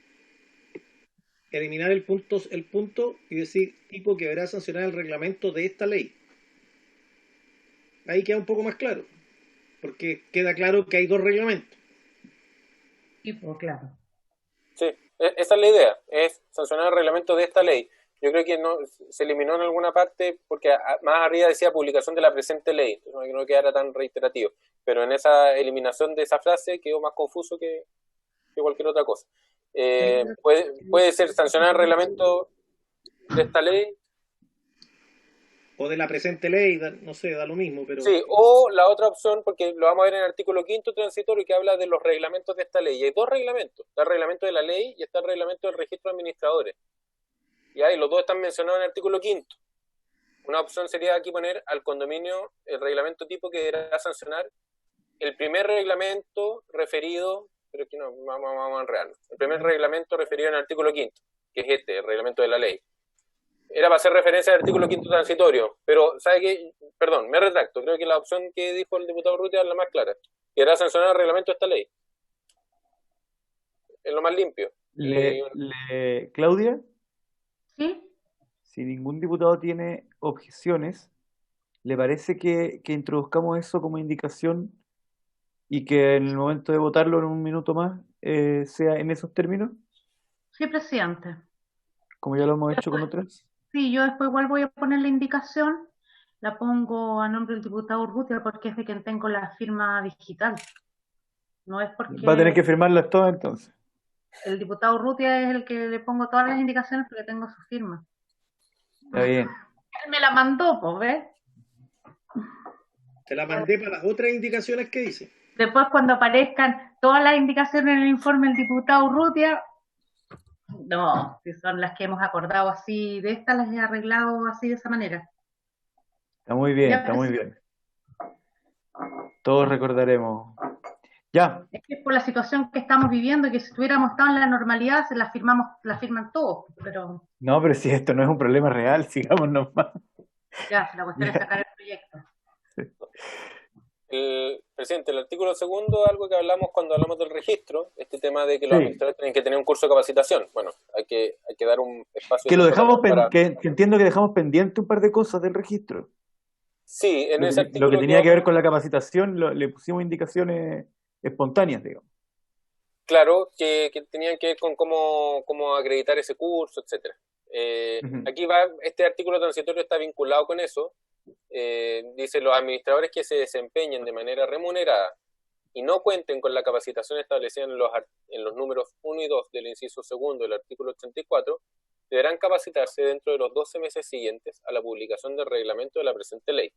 [SPEAKER 3] eliminar el punto y decir tipo que deberá sancionar el reglamento de esta ley. Ahí queda un poco más claro, porque queda claro que hay dos reglamentos.
[SPEAKER 2] Tipo, claro.
[SPEAKER 4] Sí, esa es la idea, es sancionar el reglamento de esta ley. Yo creo que no se eliminó en alguna parte porque más arriba decía publicación de la presente ley, entonces no quedara tan reiterativo. Pero en esa eliminación de esa frase quedó más confuso que cualquier otra cosa. Puede ser sancionar el reglamento de esta ley.
[SPEAKER 3] O de la presente ley, no sé, da lo mismo, pero...
[SPEAKER 4] Sí, o la otra opción, porque lo vamos a ver en el artículo 5º transitorio que habla de los reglamentos de esta ley. Y hay dos reglamentos, está el reglamento de la ley y está el reglamento del registro de administradores. Y ahí los dos están mencionados en el artículo 5º. Una opción sería aquí poner al condominio el reglamento tipo que deberá sancionar el primer reglamento referido, pero aquí no, vamos a enredarlo. El primer reglamento referido en el artículo 5º, que es el reglamento de la ley. Era para hacer referencia al artículo 5º transitorio, pero ¿sabe qué? Perdón, me retracto. Creo que la opción que dijo el diputado Urrutia es la más clara, que era sancionar el reglamento de esta ley. Es lo más limpio.
[SPEAKER 1] Claudia,
[SPEAKER 2] ¿Sí?
[SPEAKER 1] si ningún diputado tiene objeciones, ¿le parece que introduzcamos eso como indicación y que en el momento de votarlo en un minuto más sea en esos términos,
[SPEAKER 2] Sí, presidente.
[SPEAKER 1] como ya lo hemos hecho con otras?
[SPEAKER 2] Sí, yo después igual voy a poner la indicación, la pongo a nombre del diputado Urrutia porque es de quien tengo la firma digital. No es porque
[SPEAKER 1] Va a tener que firmarlas todas entonces.
[SPEAKER 2] el diputado Urrutia es el que le pongo todas las indicaciones porque tengo su firma.
[SPEAKER 1] Está bien.
[SPEAKER 2] Él me la mandó, pues, ¿ves?
[SPEAKER 3] Te la mandé para las otras indicaciones que dice.
[SPEAKER 2] Después cuando aparezcan todas las indicaciones en el informe del diputado Urrutia, no, si son las que hemos acordado así, de estas las he arreglado así de esa manera.
[SPEAKER 1] Está muy bien,
[SPEAKER 2] Ya,
[SPEAKER 1] está muy bien. Todos recordaremos. Ya.
[SPEAKER 2] Es que por la situación que estamos viviendo, que si estuviéramos estado en la normalidad, la firman todos, pero
[SPEAKER 1] No, pero si esto no es un problema real, sigamos nomás.
[SPEAKER 2] ya, la cuestión es sacar el proyecto.
[SPEAKER 4] Presidente, el artículo 2º, algo que hablamos cuando hablamos del registro, este tema de que los administradores tienen que tener un curso de capacitación. Bueno, hay que dar un espacio.
[SPEAKER 1] Que lo dejamos, que entiendo que dejamos pendiente un par de cosas del registro.
[SPEAKER 4] Sí, en ese artículo.
[SPEAKER 1] Lo que tenía que ver con la capacitación, le pusimos indicaciones espontáneas, digamos. Claro,
[SPEAKER 4] que tenían que ver con cómo acreditar ese curso, etcétera. Aquí va, este artículo transitorio está vinculado con eso. Dice: los administradores que se desempeñen de manera remunerada y no cuenten con la capacitación establecida en los números 1 y 2 del inciso 2 del artículo 84 deberán capacitarse dentro de los 12 meses siguientes a la publicación del reglamento de la presente ley.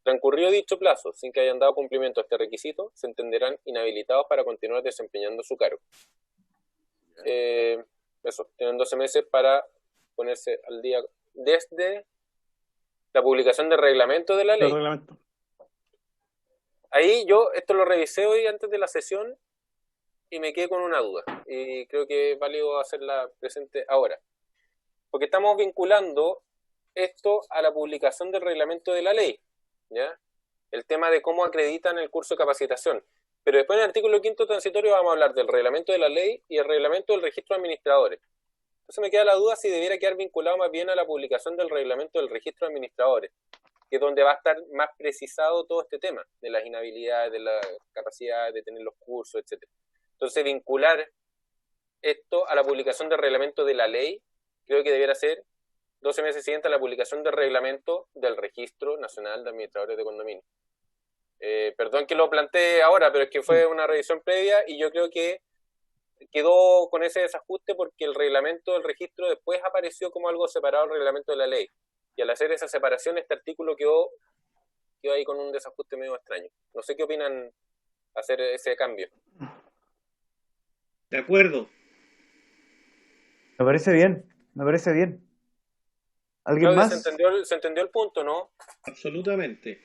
[SPEAKER 4] Transcurrido dicho plazo, sin que hayan dado cumplimiento a este requisito, se entenderán inhabilitados para continuar desempeñando su cargo. Eso, tienen 12 meses para ponerse al día desde la publicación del reglamento de la ley. Ahí yo esto lo revisé hoy antes de la sesión y me quedé con una duda. Y creo que es válido hacerla presente ahora. Porque estamos vinculando esto a la publicación del reglamento de la ley, ¿ya? El tema de cómo acreditan el curso de capacitación. Pero después en el artículo 5º transitorio vamos a hablar del reglamento de la ley y el reglamento del registro de administradores. Entonces me queda la duda si debiera quedar vinculado más bien a la publicación del reglamento del registro de administradores, que es donde va a estar más precisado todo este tema de las inhabilidades, de la capacidad de tener los cursos, etc. Entonces vincular esto a la publicación del reglamento de la ley, creo que debiera ser 12 meses siguientes a la publicación del reglamento del Registro Nacional de Administradores de Condominio. Perdón que lo planteé ahora, pero es que fue una revisión previa y yo creo que quedó con ese desajuste porque el reglamento del registro después apareció como algo separado del reglamento de la ley. Y al hacer esa separación, este artículo quedó ahí con un desajuste medio extraño. No sé qué opinan hacer ese cambio.
[SPEAKER 3] De acuerdo.
[SPEAKER 1] Me parece bien, me parece bien. ¿Alguien
[SPEAKER 4] Claudia,
[SPEAKER 1] más?
[SPEAKER 4] ¿se entendió el punto, no?
[SPEAKER 3] Absolutamente.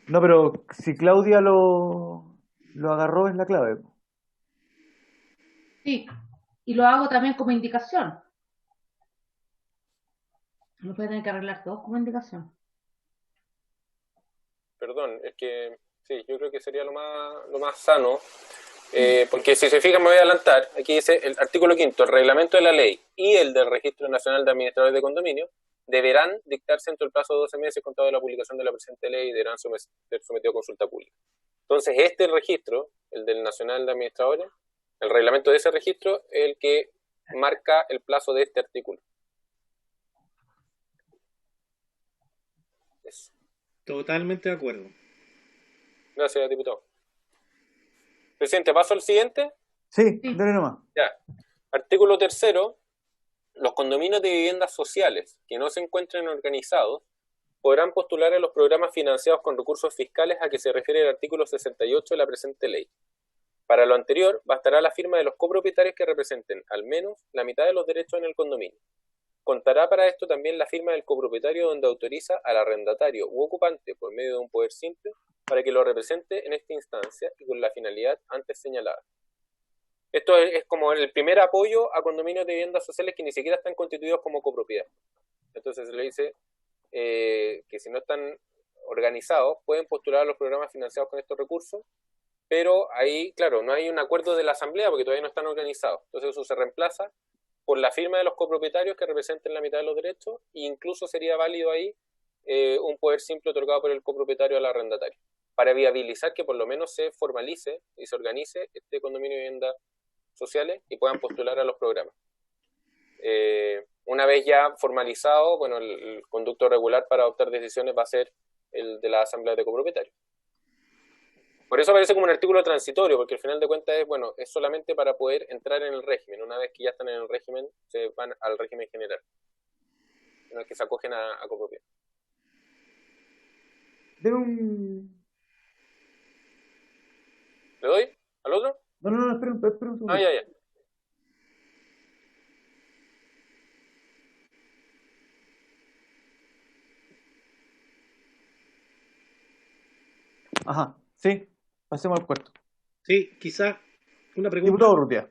[SPEAKER 1] No, pero si Claudia lo agarró es la clave.
[SPEAKER 2] Sí, y lo hago también como indicación. No puede tener que arreglar todo como indicación.
[SPEAKER 4] Perdón, es que sí, yo creo que sería lo más sano, porque si se fijan me voy a adelantar. Aquí dice el artículo 5º, el reglamento de la ley y el del Registro Nacional de Administradores de Condominio deberán dictarse entre el plazo de 12 meses contado de la publicación de la presente ley y deberán ser sometidos a consulta pública. Entonces este registro, el del Nacional de Administradores, el reglamento de ese registro es el que marca el plazo de este artículo. Eso.
[SPEAKER 3] Totalmente de acuerdo.
[SPEAKER 4] Gracias, diputado. Presidente, ¿paso al siguiente?
[SPEAKER 1] Sí, dale nomás.
[SPEAKER 4] Ya. Artículo 3º. Los condominios de viviendas sociales que no se encuentren organizados podrán postular a los programas financiados con recursos fiscales a que se refiere el artículo 68 de la presente ley. Para lo anterior, bastará la firma de los copropietarios que representen al menos la mitad de los derechos en el condominio. Contará para esto también la firma del copropietario donde autoriza al arrendatario u ocupante por medio de un poder simple para que lo represente en esta instancia y con la finalidad antes señalada. Esto es como el primer apoyo a condominios de viviendas sociales que ni siquiera están constituidos como copropiedad. Entonces se le dice que si no están organizados pueden postular a los programas financiados con estos recursos, pero ahí, claro, no hay un acuerdo de la asamblea porque todavía no están organizados. Entonces eso se reemplaza por la firma de los copropietarios que representen la mitad de los derechos e incluso sería válido ahí un poder simple otorgado por el copropietario al arrendatario para viabilizar que por lo menos se formalice y se organice este condominio de viviendas sociales y puedan postular a los programas. Una vez ya formalizado, bueno, el conducto regular para adoptar decisiones va a ser el de la asamblea de copropietarios. Por eso aparece como un artículo transitorio, porque al final de cuentas es solamente para poder entrar en el régimen. Una vez que ya están en el régimen, se van al régimen general. Una vez que se acogen a copropiedad.
[SPEAKER 1] ¿Le
[SPEAKER 4] doy? ¿Al otro?
[SPEAKER 1] No, espera un segundo.
[SPEAKER 4] Ah, ya.
[SPEAKER 1] Ajá, sí. Pasemos al cuarto.
[SPEAKER 3] Sí, quizás una pregunta.
[SPEAKER 1] Diputado Urrutia,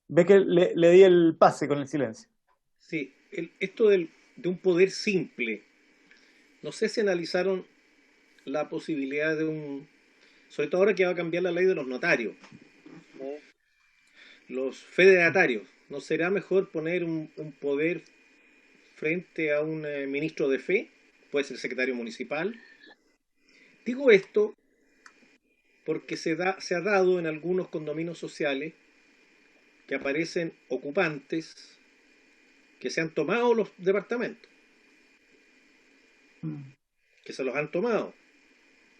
[SPEAKER 1] ve que le di el pase con el silencio.
[SPEAKER 3] Sí, esto de un poder simple. No sé si analizaron la posibilidad de sobre todo ahora que va a cambiar la ley de los notarios. Los federatarios. ¿No será mejor poner un poder frente a un ministro de fe? Puede ser secretario municipal. Digo esto porque se ha dado en algunos condominios sociales que aparecen ocupantes que se han tomado los departamentos, que se los han tomado.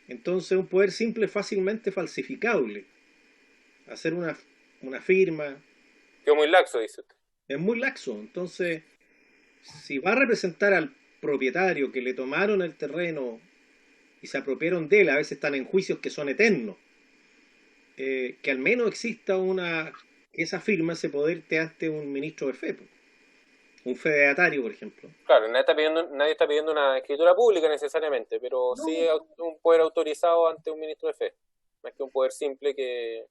[SPEAKER 3] Entonces un poder simple fácilmente falsificable. Hacer una firma.
[SPEAKER 4] Es muy laxo, dice usted.
[SPEAKER 3] Es muy laxo. Entonces, si va a representar al propietario que le tomaron el terreno y se apropiaron de él, a veces están en juicios que son eternos, que al menos exista esa firma se poder ante un ministro de fe, un federatario, por ejemplo.
[SPEAKER 4] Claro, nadie está pidiendo una escritura pública necesariamente, pero no. Sí un poder autorizado ante un ministro de fe, más que un poder simple que...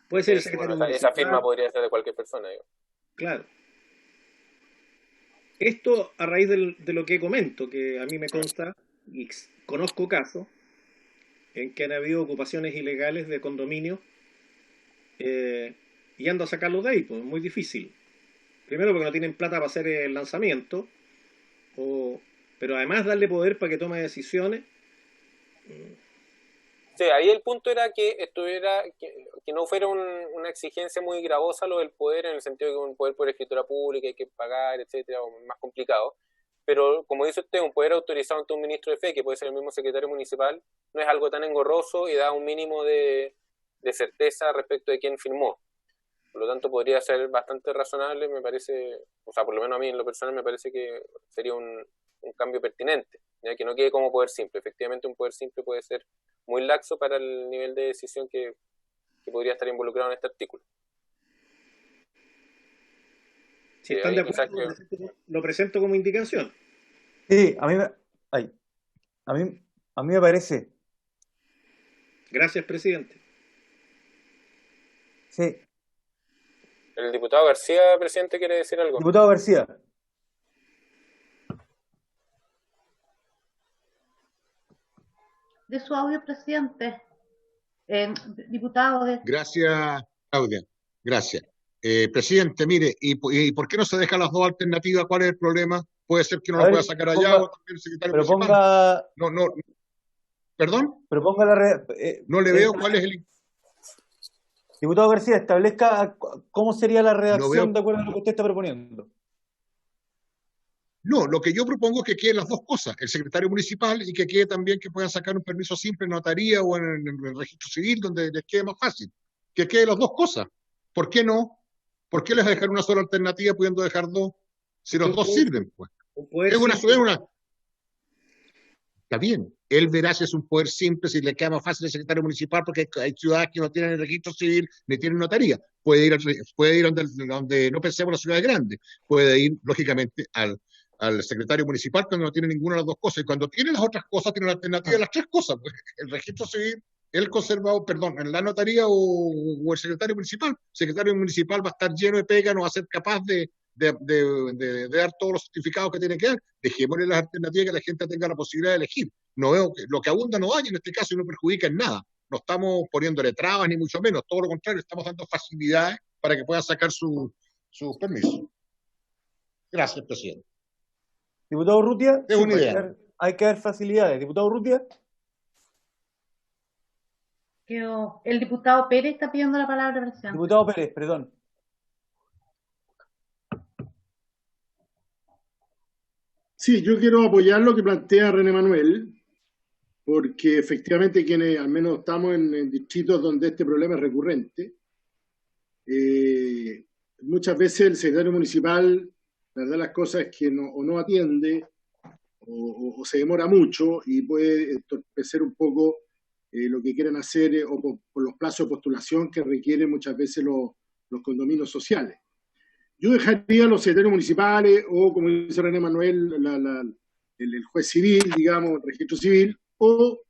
[SPEAKER 3] Puede ser el secretario
[SPEAKER 4] esa firma podría ser de cualquier persona, digo.
[SPEAKER 3] Claro. Esto a raíz de lo que comento, que a mí me consta, y conozco casos, en que han habido ocupaciones ilegales de condominios y ando a sacarlos de ahí, pues es muy difícil. Primero porque no tienen plata para hacer el lanzamiento, pero además darle poder para que tome decisiones.
[SPEAKER 4] Sí, ahí el punto era que no fuera una exigencia muy gravosa lo del poder, en el sentido de que un poder por escritura pública hay que pagar, etcétera, o más complicado. Pero, como dice usted, un poder autorizado ante un ministro de fe, que puede ser el mismo secretario municipal, no es algo tan engorroso y da un mínimo de certeza respecto de quién firmó. Por lo tanto, podría ser bastante razonable, me parece, o sea, por lo menos a mí en lo personal me parece que sería un cambio pertinente, ya que no quede como poder simple. Efectivamente, un poder simple puede ser muy laxo para el nivel de decisión que podría estar involucrado en este artículo.
[SPEAKER 3] Si están de acuerdo, lo presento como indicación.
[SPEAKER 1] Sí, a mí me parece.
[SPEAKER 3] Gracias, presidente.
[SPEAKER 1] Sí.
[SPEAKER 4] El diputado García, presidente, ¿quiere decir algo?
[SPEAKER 1] Diputado García.
[SPEAKER 2] De su audio, presidente. Diputado.
[SPEAKER 8] Gracias, Claudia. Gracias. Presidente, mire, ¿y por qué no se dejan las dos alternativas? ¿Cuál es el problema? Puede ser que no lo pueda sacar allá o también el secretario municipal. No. ¿Perdón?
[SPEAKER 1] No
[SPEAKER 8] le veo cuál es el...
[SPEAKER 1] Diputado García, establezca cómo sería la redacción de acuerdo a lo que usted está proponiendo.
[SPEAKER 8] No, lo que yo propongo es que queden las dos cosas, el secretario municipal y que quede también que puedan sacar un permiso simple en notaría o en el registro civil, donde les quede más fácil. Que queden las dos cosas. ¿Por qué no? ¿Por qué les dejar una sola alternativa pudiendo dejar dos? Si los dos sirven, pues. Es una. Está bien. Él verá si es un poder simple, si le queda más fácil al secretario municipal, porque hay ciudades que no tienen el registro civil ni tienen notaría. Puede ir donde no pensemos las ciudades grandes. Puede ir, lógicamente, al secretario municipal cuando no tiene ninguna de las dos cosas. Y cuando tiene las otras cosas, tiene la alternativa de las tres cosas. Pues, el registro civil, el conservador, perdón, en la notaría o el secretario municipal. El secretario municipal va a estar lleno de pega, no va a ser capaz de dar todos los certificados que tiene que dar. Dejémosle las alternativas que la gente tenga la posibilidad de elegir. No veo que lo que abunda no daña en este caso y no perjudica en nada. No estamos poniéndole trabas ni mucho menos, todo lo contrario, estamos dando facilidades para que puedan sacar su permiso. Gracias, presidente.
[SPEAKER 1] Diputado Urrutia,
[SPEAKER 8] es una idea.
[SPEAKER 1] Hay que dar facilidades. Diputado Urrutia.
[SPEAKER 2] El diputado Pérez está pidiendo la palabra, presidente.
[SPEAKER 1] Diputado Pérez, perdón.
[SPEAKER 10] Sí, yo quiero apoyar lo que plantea René Manuel, porque efectivamente quienes al menos estamos en distritos donde este problema es recurrente, muchas veces el secretario municipal, la verdad las cosas es que no atiende o se demora mucho y puede entorpecer un poco lo que quieren hacer o por los plazos de postulación que requieren muchas veces los condominios sociales. Yo dejaría a los secretarios municipales o, como dice René Manuel, el juez civil, digamos, el registro civil, o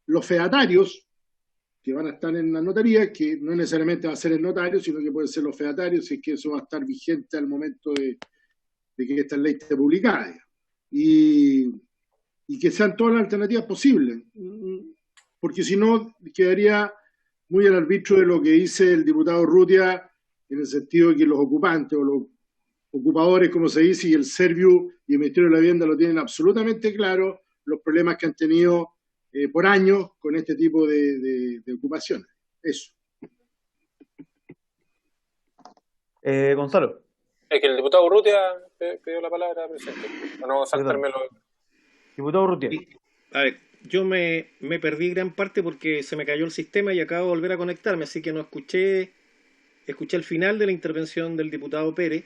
[SPEAKER 10] los fedatarios que van a estar en la notaría, que no necesariamente va a ser el notario, sino que pueden ser los fedatarios, si es que eso va a estar vigente al momento de que esta ley esté publicada. Y que sean todas las alternativas posibles, porque si no quedaría muy al arbitrio de lo que dice el diputado Urrutia, en el sentido de que los ocupantes o los ocupadores, como se dice, y el Serviu y el Ministerio de la Vivienda lo tienen absolutamente claro, los problemas que han tenido por años con este tipo de ocupaciones. Eso.
[SPEAKER 1] Gonzalo.
[SPEAKER 4] Es que el diputado Urrutia pidió la palabra, presidente, para no saltármelo.
[SPEAKER 1] Diputado Urrutia.
[SPEAKER 3] A ver, yo me perdí gran parte porque se me cayó el sistema y acabo de volver a conectarme, así que no escuché el final de la intervención del diputado Pérez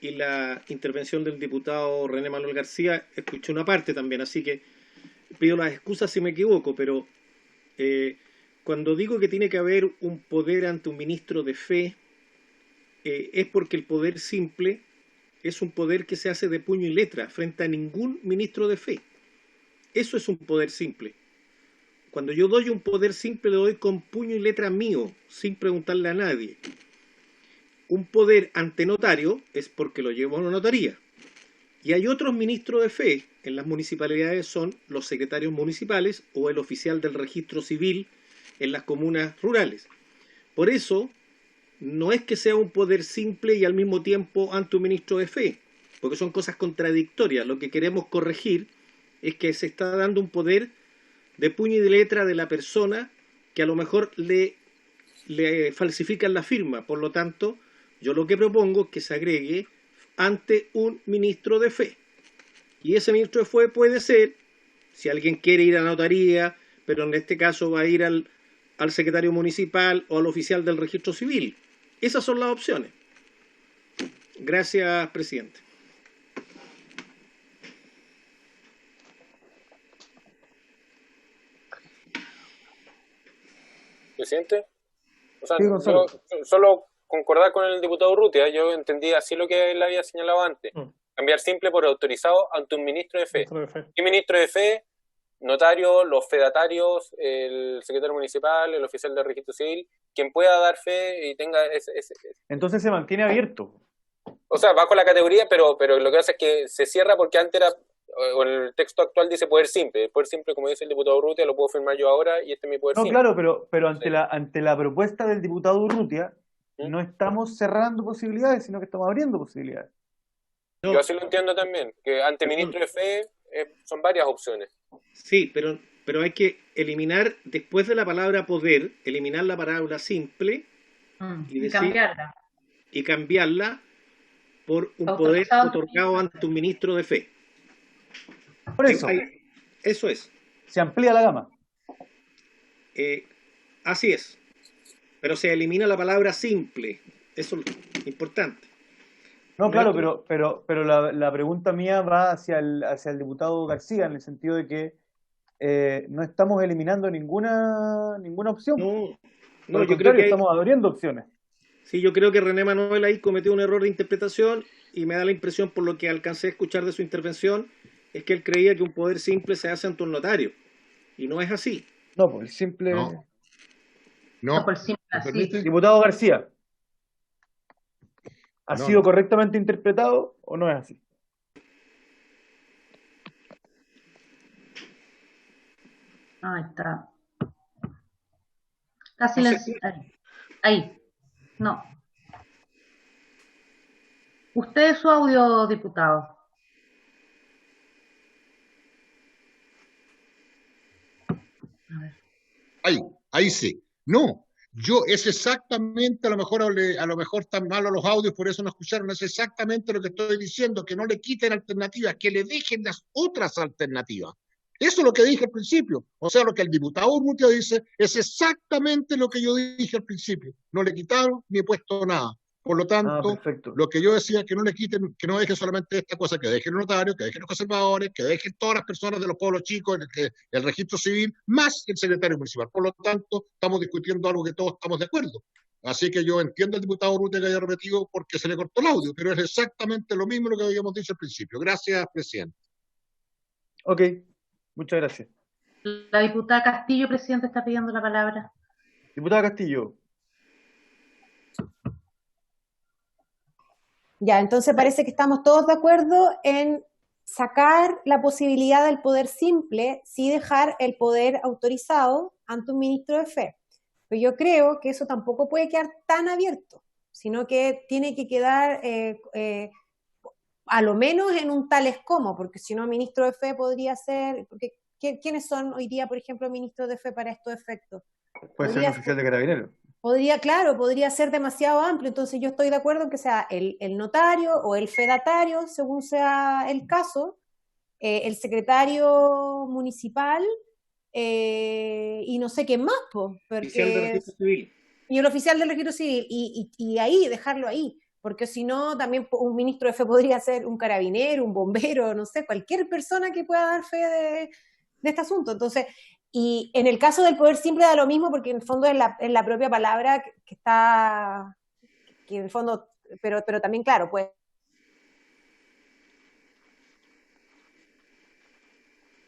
[SPEAKER 3] y la intervención del diputado René Manuel García. Escuché una parte también, así que pido las excusas si me equivoco, pero cuando digo que tiene que haber un poder ante un ministro de fe, es porque el poder simple es un poder que se hace de puño y letra frente a ningún ministro de fe. Eso es un poder simple. Cuando yo doy un poder simple, lo doy con puño y letra mío, sin preguntarle a nadie. Un poder ante notario es porque lo llevo a una notaría. Y hay otros ministros de fe en las municipalidades, son los secretarios municipales o el oficial del registro civil en las comunas rurales. Por eso, no es que sea un poder simple y al mismo tiempo ante un ministro de fe, porque son cosas contradictorias. Lo que queremos corregir es que se está dando un poder de puño y de letra de la persona que a lo mejor le falsifican la firma. Por lo tanto, yo lo que propongo es que se agregue ante un ministro de fe. Y ese ministro de fe puede ser, si alguien quiere ir a la notaría, pero en este caso va a ir al secretario municipal o al oficial del registro civil. Esas son las opciones. Gracias, presidente.
[SPEAKER 4] Presidente, o sea, yo solo concordar con el diputado Urrutia, yo entendí así lo que él había señalado antes, cambiar simple por autorizado ante un ministro de fe. ¿Qué ministro de fe? Notario, los fedatarios, el secretario municipal, el oficial del registro civil, quien pueda dar fe y tenga ese.
[SPEAKER 1] Entonces se mantiene abierto.
[SPEAKER 4] O sea, bajo la categoría, pero lo que hace es que se cierra porque antes era, o en el texto actual dice poder simple. El poder simple, como dice el diputado Urrutia, lo puedo firmar yo ahora y este es mi poder simple.
[SPEAKER 1] No, claro, pero ante la propuesta del diputado Urrutia, no estamos cerrando posibilidades, sino que estamos abriendo posibilidades.
[SPEAKER 4] Yo así lo entiendo también, que ante ministro de fe son varias opciones.
[SPEAKER 3] Sí, pero hay que eliminar, después de la palabra poder, eliminar la palabra simple
[SPEAKER 2] y cambiarla.
[SPEAKER 3] Y cambiarla por un poder otorgado ante un ministro de fe.
[SPEAKER 1] Por eso.
[SPEAKER 3] Eso es.
[SPEAKER 1] Se amplía la gama.
[SPEAKER 3] Así es. Pero se elimina la palabra simple. Eso es importante.
[SPEAKER 1] No, claro, pero la pregunta mía va hacia el diputado García, en el sentido de que no estamos eliminando ninguna opción.
[SPEAKER 3] No, yo creo que
[SPEAKER 1] estamos abriendo opciones.
[SPEAKER 3] Sí, yo creo que René Manuel ahí cometió un error de interpretación y me da la impresión, por lo que alcancé a escuchar de su intervención, es que él creía que un poder simple se hace ante un notario. Y no es así.
[SPEAKER 1] No, pues el simple...
[SPEAKER 8] No,
[SPEAKER 2] por simple así.
[SPEAKER 1] Diputado García, ¿ha sido correctamente interpretado o no es así?
[SPEAKER 2] Ahí está. Está silencio. Ahí. No. Usted es su audio, diputado.
[SPEAKER 8] A ver. Ahí sí. No, es exactamente, a lo mejor están malos los audios, por eso no escucharon, es exactamente lo que estoy diciendo, que no le quiten alternativas, que le dejen las otras alternativas. Eso es lo que dije al principio. O sea, lo que el diputado Urrutia dice es exactamente lo que yo dije al principio. No le quitaron ni he puesto nada. Por lo tanto, lo que yo decía, que no le quiten, que no dejen solamente esta cosa, que dejen los notarios, que dejen los conservadores, que dejen todas las personas de los pueblos chicos, el registro civil, más el secretario municipal. Por lo tanto, estamos discutiendo algo que todos estamos de acuerdo. Así que yo entiendo al diputado Urrutia que haya repetido porque se le cortó el audio, pero es exactamente lo mismo lo que habíamos dicho al principio. Gracias, presidente.
[SPEAKER 1] Ok, muchas gracias.
[SPEAKER 2] La diputada Castillo, presidente, está pidiendo la palabra.
[SPEAKER 1] Diputada Castillo.
[SPEAKER 5] Ya, entonces parece que estamos todos de acuerdo en sacar la posibilidad del poder simple, sí dejar el poder autorizado ante un ministro de fe. Pero yo creo que eso tampoco puede quedar tan abierto, sino que tiene que quedar a lo menos en un tales como, porque si no, ministro de fe podría ser, porque ¿quiénes son hoy día, por ejemplo, ministros de fe para estos efectos?
[SPEAKER 1] Puede ser un oficial de carabineros.
[SPEAKER 5] Podría ser demasiado amplio, entonces yo estoy de acuerdo en que sea el notario o el fedatario, según sea el caso, el secretario municipal y no sé qué más, y el oficial del registro civil, y ahí, dejarlo ahí, porque si no, también un ministro de fe podría ser un carabinero, un bombero, no sé, cualquier persona que pueda dar fe de este asunto. Entonces, y en el caso del poder simple da lo mismo, porque en el fondo es la propia palabra que está, que en el fondo, pero también, claro, puede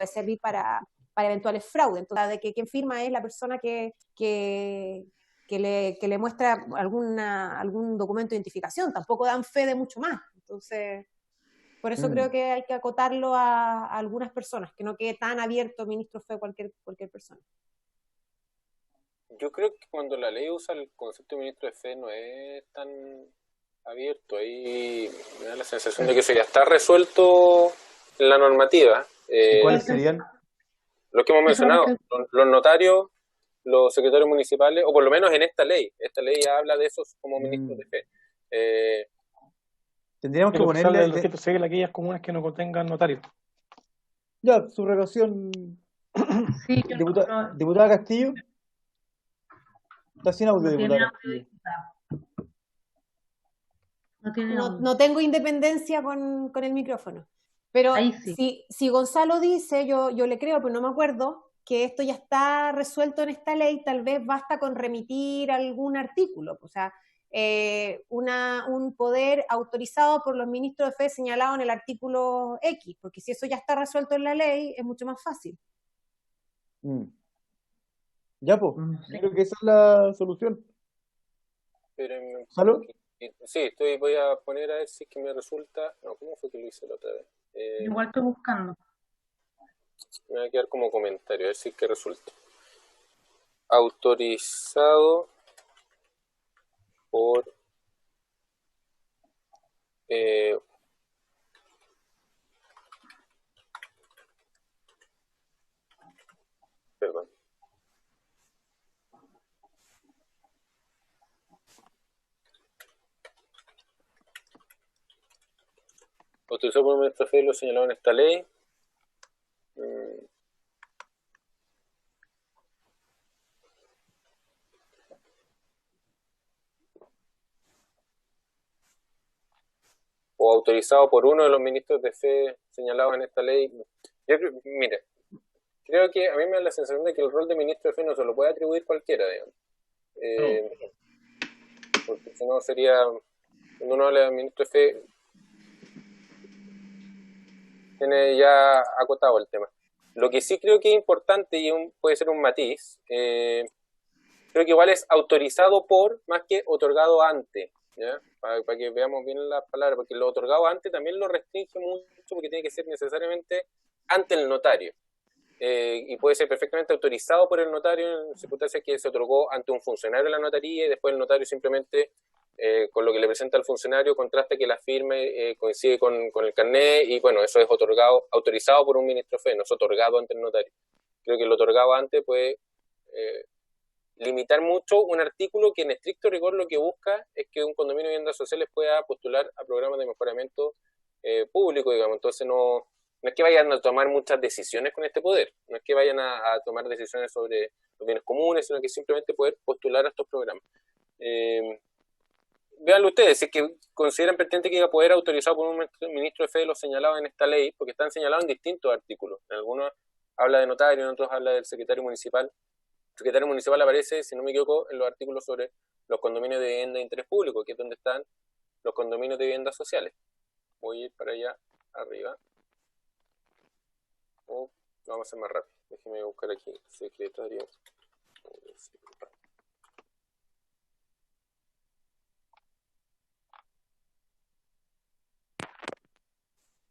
[SPEAKER 5] servir para eventuales fraudes. Entonces, de que quien firma es la persona que le muestra algún documento de identificación, tampoco dan fe de mucho más. Entonces, por eso creo que hay que acotarlo a algunas personas, que no quede tan abierto ministro fe cualquier persona.
[SPEAKER 4] Yo creo que cuando la ley usa el concepto de ministro de fe no es tan abierto. Ahí me da la sensación de que eso ya está resuelto en la normativa.
[SPEAKER 1] ¿Cuáles serían?
[SPEAKER 4] Los que hemos mencionado, los notarios, los secretarios municipales, o por lo menos en esta ley. Esta ley ya habla de esos como ministros de fe.
[SPEAKER 1] Tendríamos que ponerle...
[SPEAKER 6] el registro civil a aquellas comunas que no contengan notarios.
[SPEAKER 1] Ya, su relación...
[SPEAKER 2] Sí,
[SPEAKER 1] diputada Castillo. Está sin audio, diputada Castillo.
[SPEAKER 5] No tengo independencia con el micrófono. Pero sí. si Gonzalo dice, yo le creo, pero no me acuerdo, que esto ya está resuelto en esta ley, tal vez basta con remitir algún artículo. O sea, un poder autorizado por los ministros de fe señalado en el artículo X, porque si eso ya está resuelto en la ley, es mucho más fácil.
[SPEAKER 1] Ya, pues, creo que esa es la solución. ¿Salud?
[SPEAKER 4] Sí, voy a poner a ver si es que me resulta. No, ¿cómo fue que lo hice la otra vez?
[SPEAKER 2] Igual estoy buscando.
[SPEAKER 4] Me va a quedar como comentario, a ver si es que resulta. Autorizado por perdón. autorizado por un ministro de fe lo señalado en esta ley. O autorizado por uno de los ministros de fe señalados en esta ley. Mire, creo que a mí me da la sensación de que el rol de ministro de fe no se lo puede atribuir cualquiera, digamos. Porque si no sería, cuando uno habla de ministro de fe, tiene ya acotado el tema. Lo que sí creo que es importante y puede ser un matiz, creo que igual es autorizado por más que otorgado ante, ¿ya? Para que veamos bien las palabras, porque lo otorgado ante también lo restringe mucho porque tiene que ser necesariamente ante el notario. Y puede ser perfectamente autorizado por el notario en circunstancias que se otorgó ante un funcionario de la notaría y después el notario simplemente con lo que le presenta al funcionario contrasta que la firme coincide con el carnet y bueno, eso es autorizado por un ministro de fe, no es otorgado ante el notario. Creo que el otorgado antes puede limitar mucho un artículo que en estricto rigor lo que busca es que un condominio de viviendas sociales pueda postular a programas de mejoramiento público, digamos. Entonces no es que vayan a tomar muchas decisiones con este poder, no es que vayan a tomar decisiones sobre los bienes comunes, sino que simplemente poder postular a estos programas. Véanlo ustedes, si es que consideran pertinente que diga poder autorizado por un ministro de fe los señalados en esta ley, porque están señalados en distintos artículos. En algunos habla de notario, en otros habla del secretario municipal. El secretario municipal aparece, si no me equivoco, en los artículos sobre los condominios de vivienda de interés público, que es donde están los condominios de viviendas sociales. Voy a ir para allá arriba. Vamos a hacer más rápido. Déjeme buscar aquí secretario.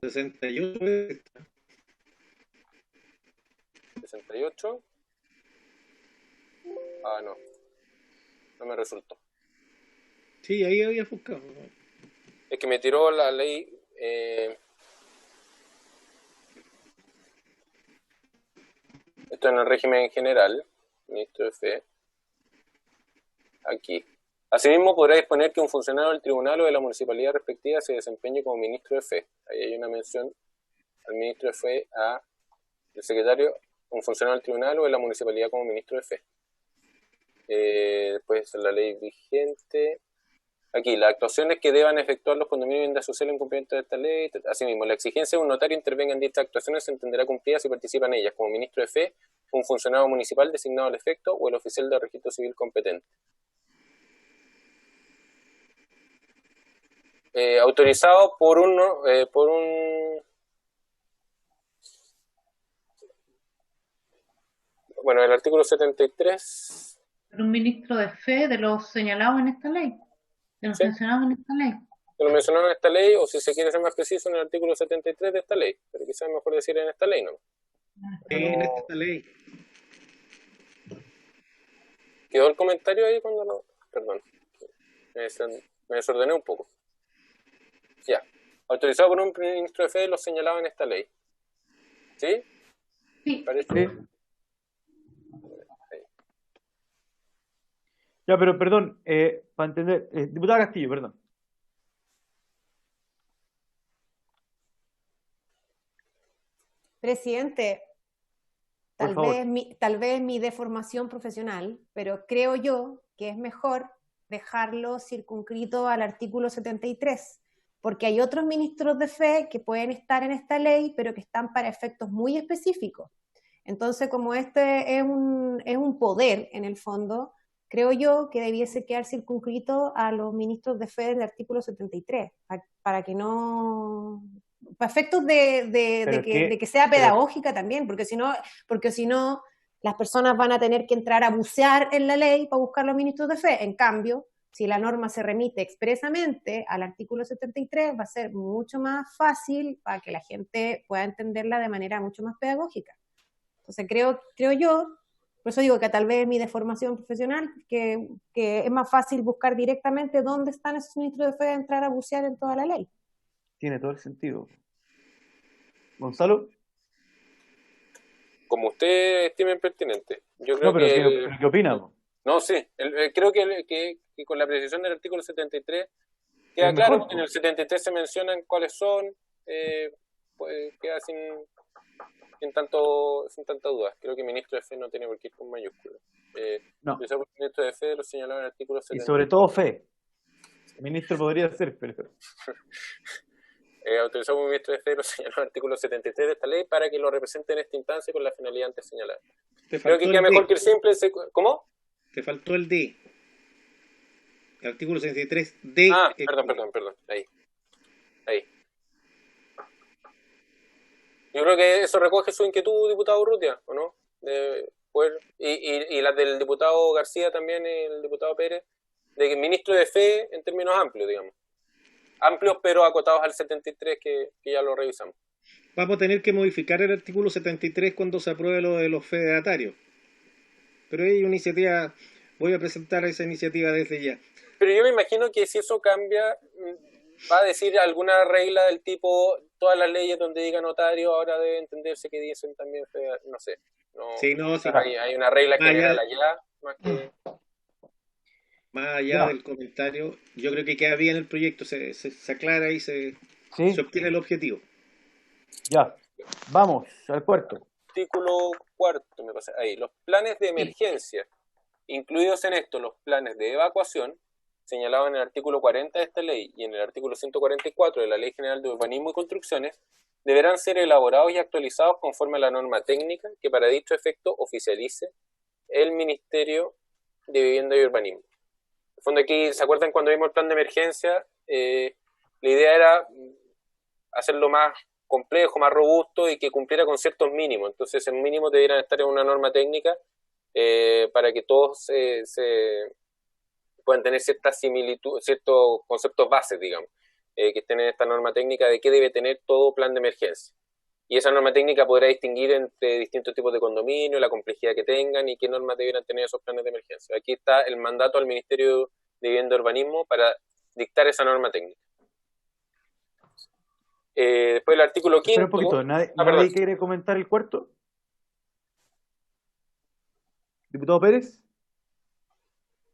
[SPEAKER 4] 68. Ah, no. No me resultó.
[SPEAKER 3] Sí, ahí había buscado.
[SPEAKER 4] Es que me tiró la ley. Esto en el régimen general. Ministro de fe. Aquí. Asimismo, podrá disponer que un funcionario del tribunal o de la municipalidad respectiva se desempeñe como ministro de fe. Ahí hay una mención al ministro de fe, al secretario, un funcionario del tribunal o de la municipalidad como ministro de fe. Después la ley vigente. Aquí, las actuaciones que deban efectuar los condominios de vivienda social en cumplimiento de esta ley. Asimismo, la exigencia de un notario intervenga en dichas actuaciones se entenderá cumplida si participa en ellas como ministro de fe, un funcionario municipal designado al efecto o el oficial de registro civil competente. Autorizado por un bueno, el artículo 73
[SPEAKER 2] por un ministro de fe de los señalados en esta ley, de los mencionados en esta ley.
[SPEAKER 4] De los mencionados en esta ley, o si se quiere ser más preciso, en el artículo 73 de esta ley, pero quizás es mejor decir en esta ley, ¿no?
[SPEAKER 3] En esta ley.
[SPEAKER 4] ¿Quedó el comentario ahí cuando no? Perdón, me desordené un poco. Ya, autorizado por un ministro de fe los señalados en esta ley. ¿Sí?
[SPEAKER 2] Sí.
[SPEAKER 1] Sí. Ya, pero perdón, para entender, diputada Castillo, perdón.
[SPEAKER 5] Presidente, tal vez mi deformación profesional, pero creo yo que es mejor dejarlo circunscrito al artículo 73, porque hay otros ministros de fe que pueden estar en esta ley, pero que están para efectos muy específicos. Entonces, como este es un poder, en el fondo, creo yo que debiese quedar circunscrito a los ministros de fe del artículo 73, para que no... para efectos de que sea pedagógica también, porque si no las personas van a tener que entrar a bucear en la ley para buscar los ministros de fe. En cambio, si la norma se remite expresamente al artículo 73, va a ser mucho más fácil para que la gente pueda entenderla de manera mucho más pedagógica. Entonces creo yo, por eso digo que tal vez mi deformación profesional, que es más fácil buscar directamente dónde están esos ministros de fe y entrar a bucear en toda la ley.
[SPEAKER 1] Tiene todo el sentido. ¿Gonzalo?
[SPEAKER 4] Como usted estime pertinente. Yo creo
[SPEAKER 1] ¿qué opina?
[SPEAKER 4] No, sí. Creo que con la precisión del artículo 73 queda claro, porque en el 73 se mencionan cuáles son, pues queda sin tanta duda. Creo que ministro de Fe no tiene por qué ir con mayúsculas.
[SPEAKER 1] No.
[SPEAKER 4] El ministro de Fe lo señalaba en el artículo 70.
[SPEAKER 1] Y sobre todo Fe. El ministro podría ser, pero...
[SPEAKER 4] autorizó al ministro de Fe lo señaló en el artículo 73 de esta ley para que lo represente en esta instancia con la finalidad antes señalada. Creo que queda mejor que el simple... ¿Cómo?
[SPEAKER 3] Te faltó el D. El artículo 73D.
[SPEAKER 4] Perdón. Ahí. Yo creo que eso recoge su inquietud, diputado Urrutia, ¿o no? Y las del diputado García también, el diputado Pérez, de que ministro de Fe en términos amplios, digamos. Amplios pero acotados al 73 que ya lo revisamos.
[SPEAKER 3] Vamos a tener que modificar el artículo 73 cuando se apruebe lo de los fedatarios. Pero hay una iniciativa, voy a presentar esa iniciativa desde ya.
[SPEAKER 4] Pero yo me imagino que si eso cambia, va a decir alguna regla del tipo, todas las leyes donde diga notario ahora debe entenderse que dicen también, no sé.
[SPEAKER 3] Sí.
[SPEAKER 4] Hay una regla general allá,
[SPEAKER 3] más allá del comentario, yo creo que queda bien el proyecto, se aclara y se obtiene el objetivo.
[SPEAKER 1] Ya, vamos al cuarto.
[SPEAKER 4] Artículo cuarto, me pasa ahí. Los planes de emergencia, incluidos en esto los planes de evacuación, señalados en el artículo 40 de esta ley y en el artículo 144 de la Ley General de Urbanismo y Construcciones, deberán ser elaborados y actualizados conforme a la norma técnica que para dicho efecto oficialice el Ministerio de Vivienda y Urbanismo. En el fondo aquí, ¿se acuerdan cuando vimos el plan de emergencia? La idea era hacerlo más complejo, más robusto y que cumpliera con ciertos mínimos. Entonces, esos mínimos debieran estar en una norma técnica para que todos se puedan tener cierta similitud, ciertos conceptos bases, digamos, que estén en esta norma técnica de qué debe tener todo plan de emergencia. Y esa norma técnica podrá distinguir entre distintos tipos de condominios, la complejidad que tengan y qué normas debieran tener esos planes de emergencia. Aquí está el mandato al Ministerio de Vivienda y Urbanismo para dictar esa norma técnica. Después el artículo 5.
[SPEAKER 1] Espera un poquito, ¿nadie quiere comentar el cuarto? ¿Diputado Pérez?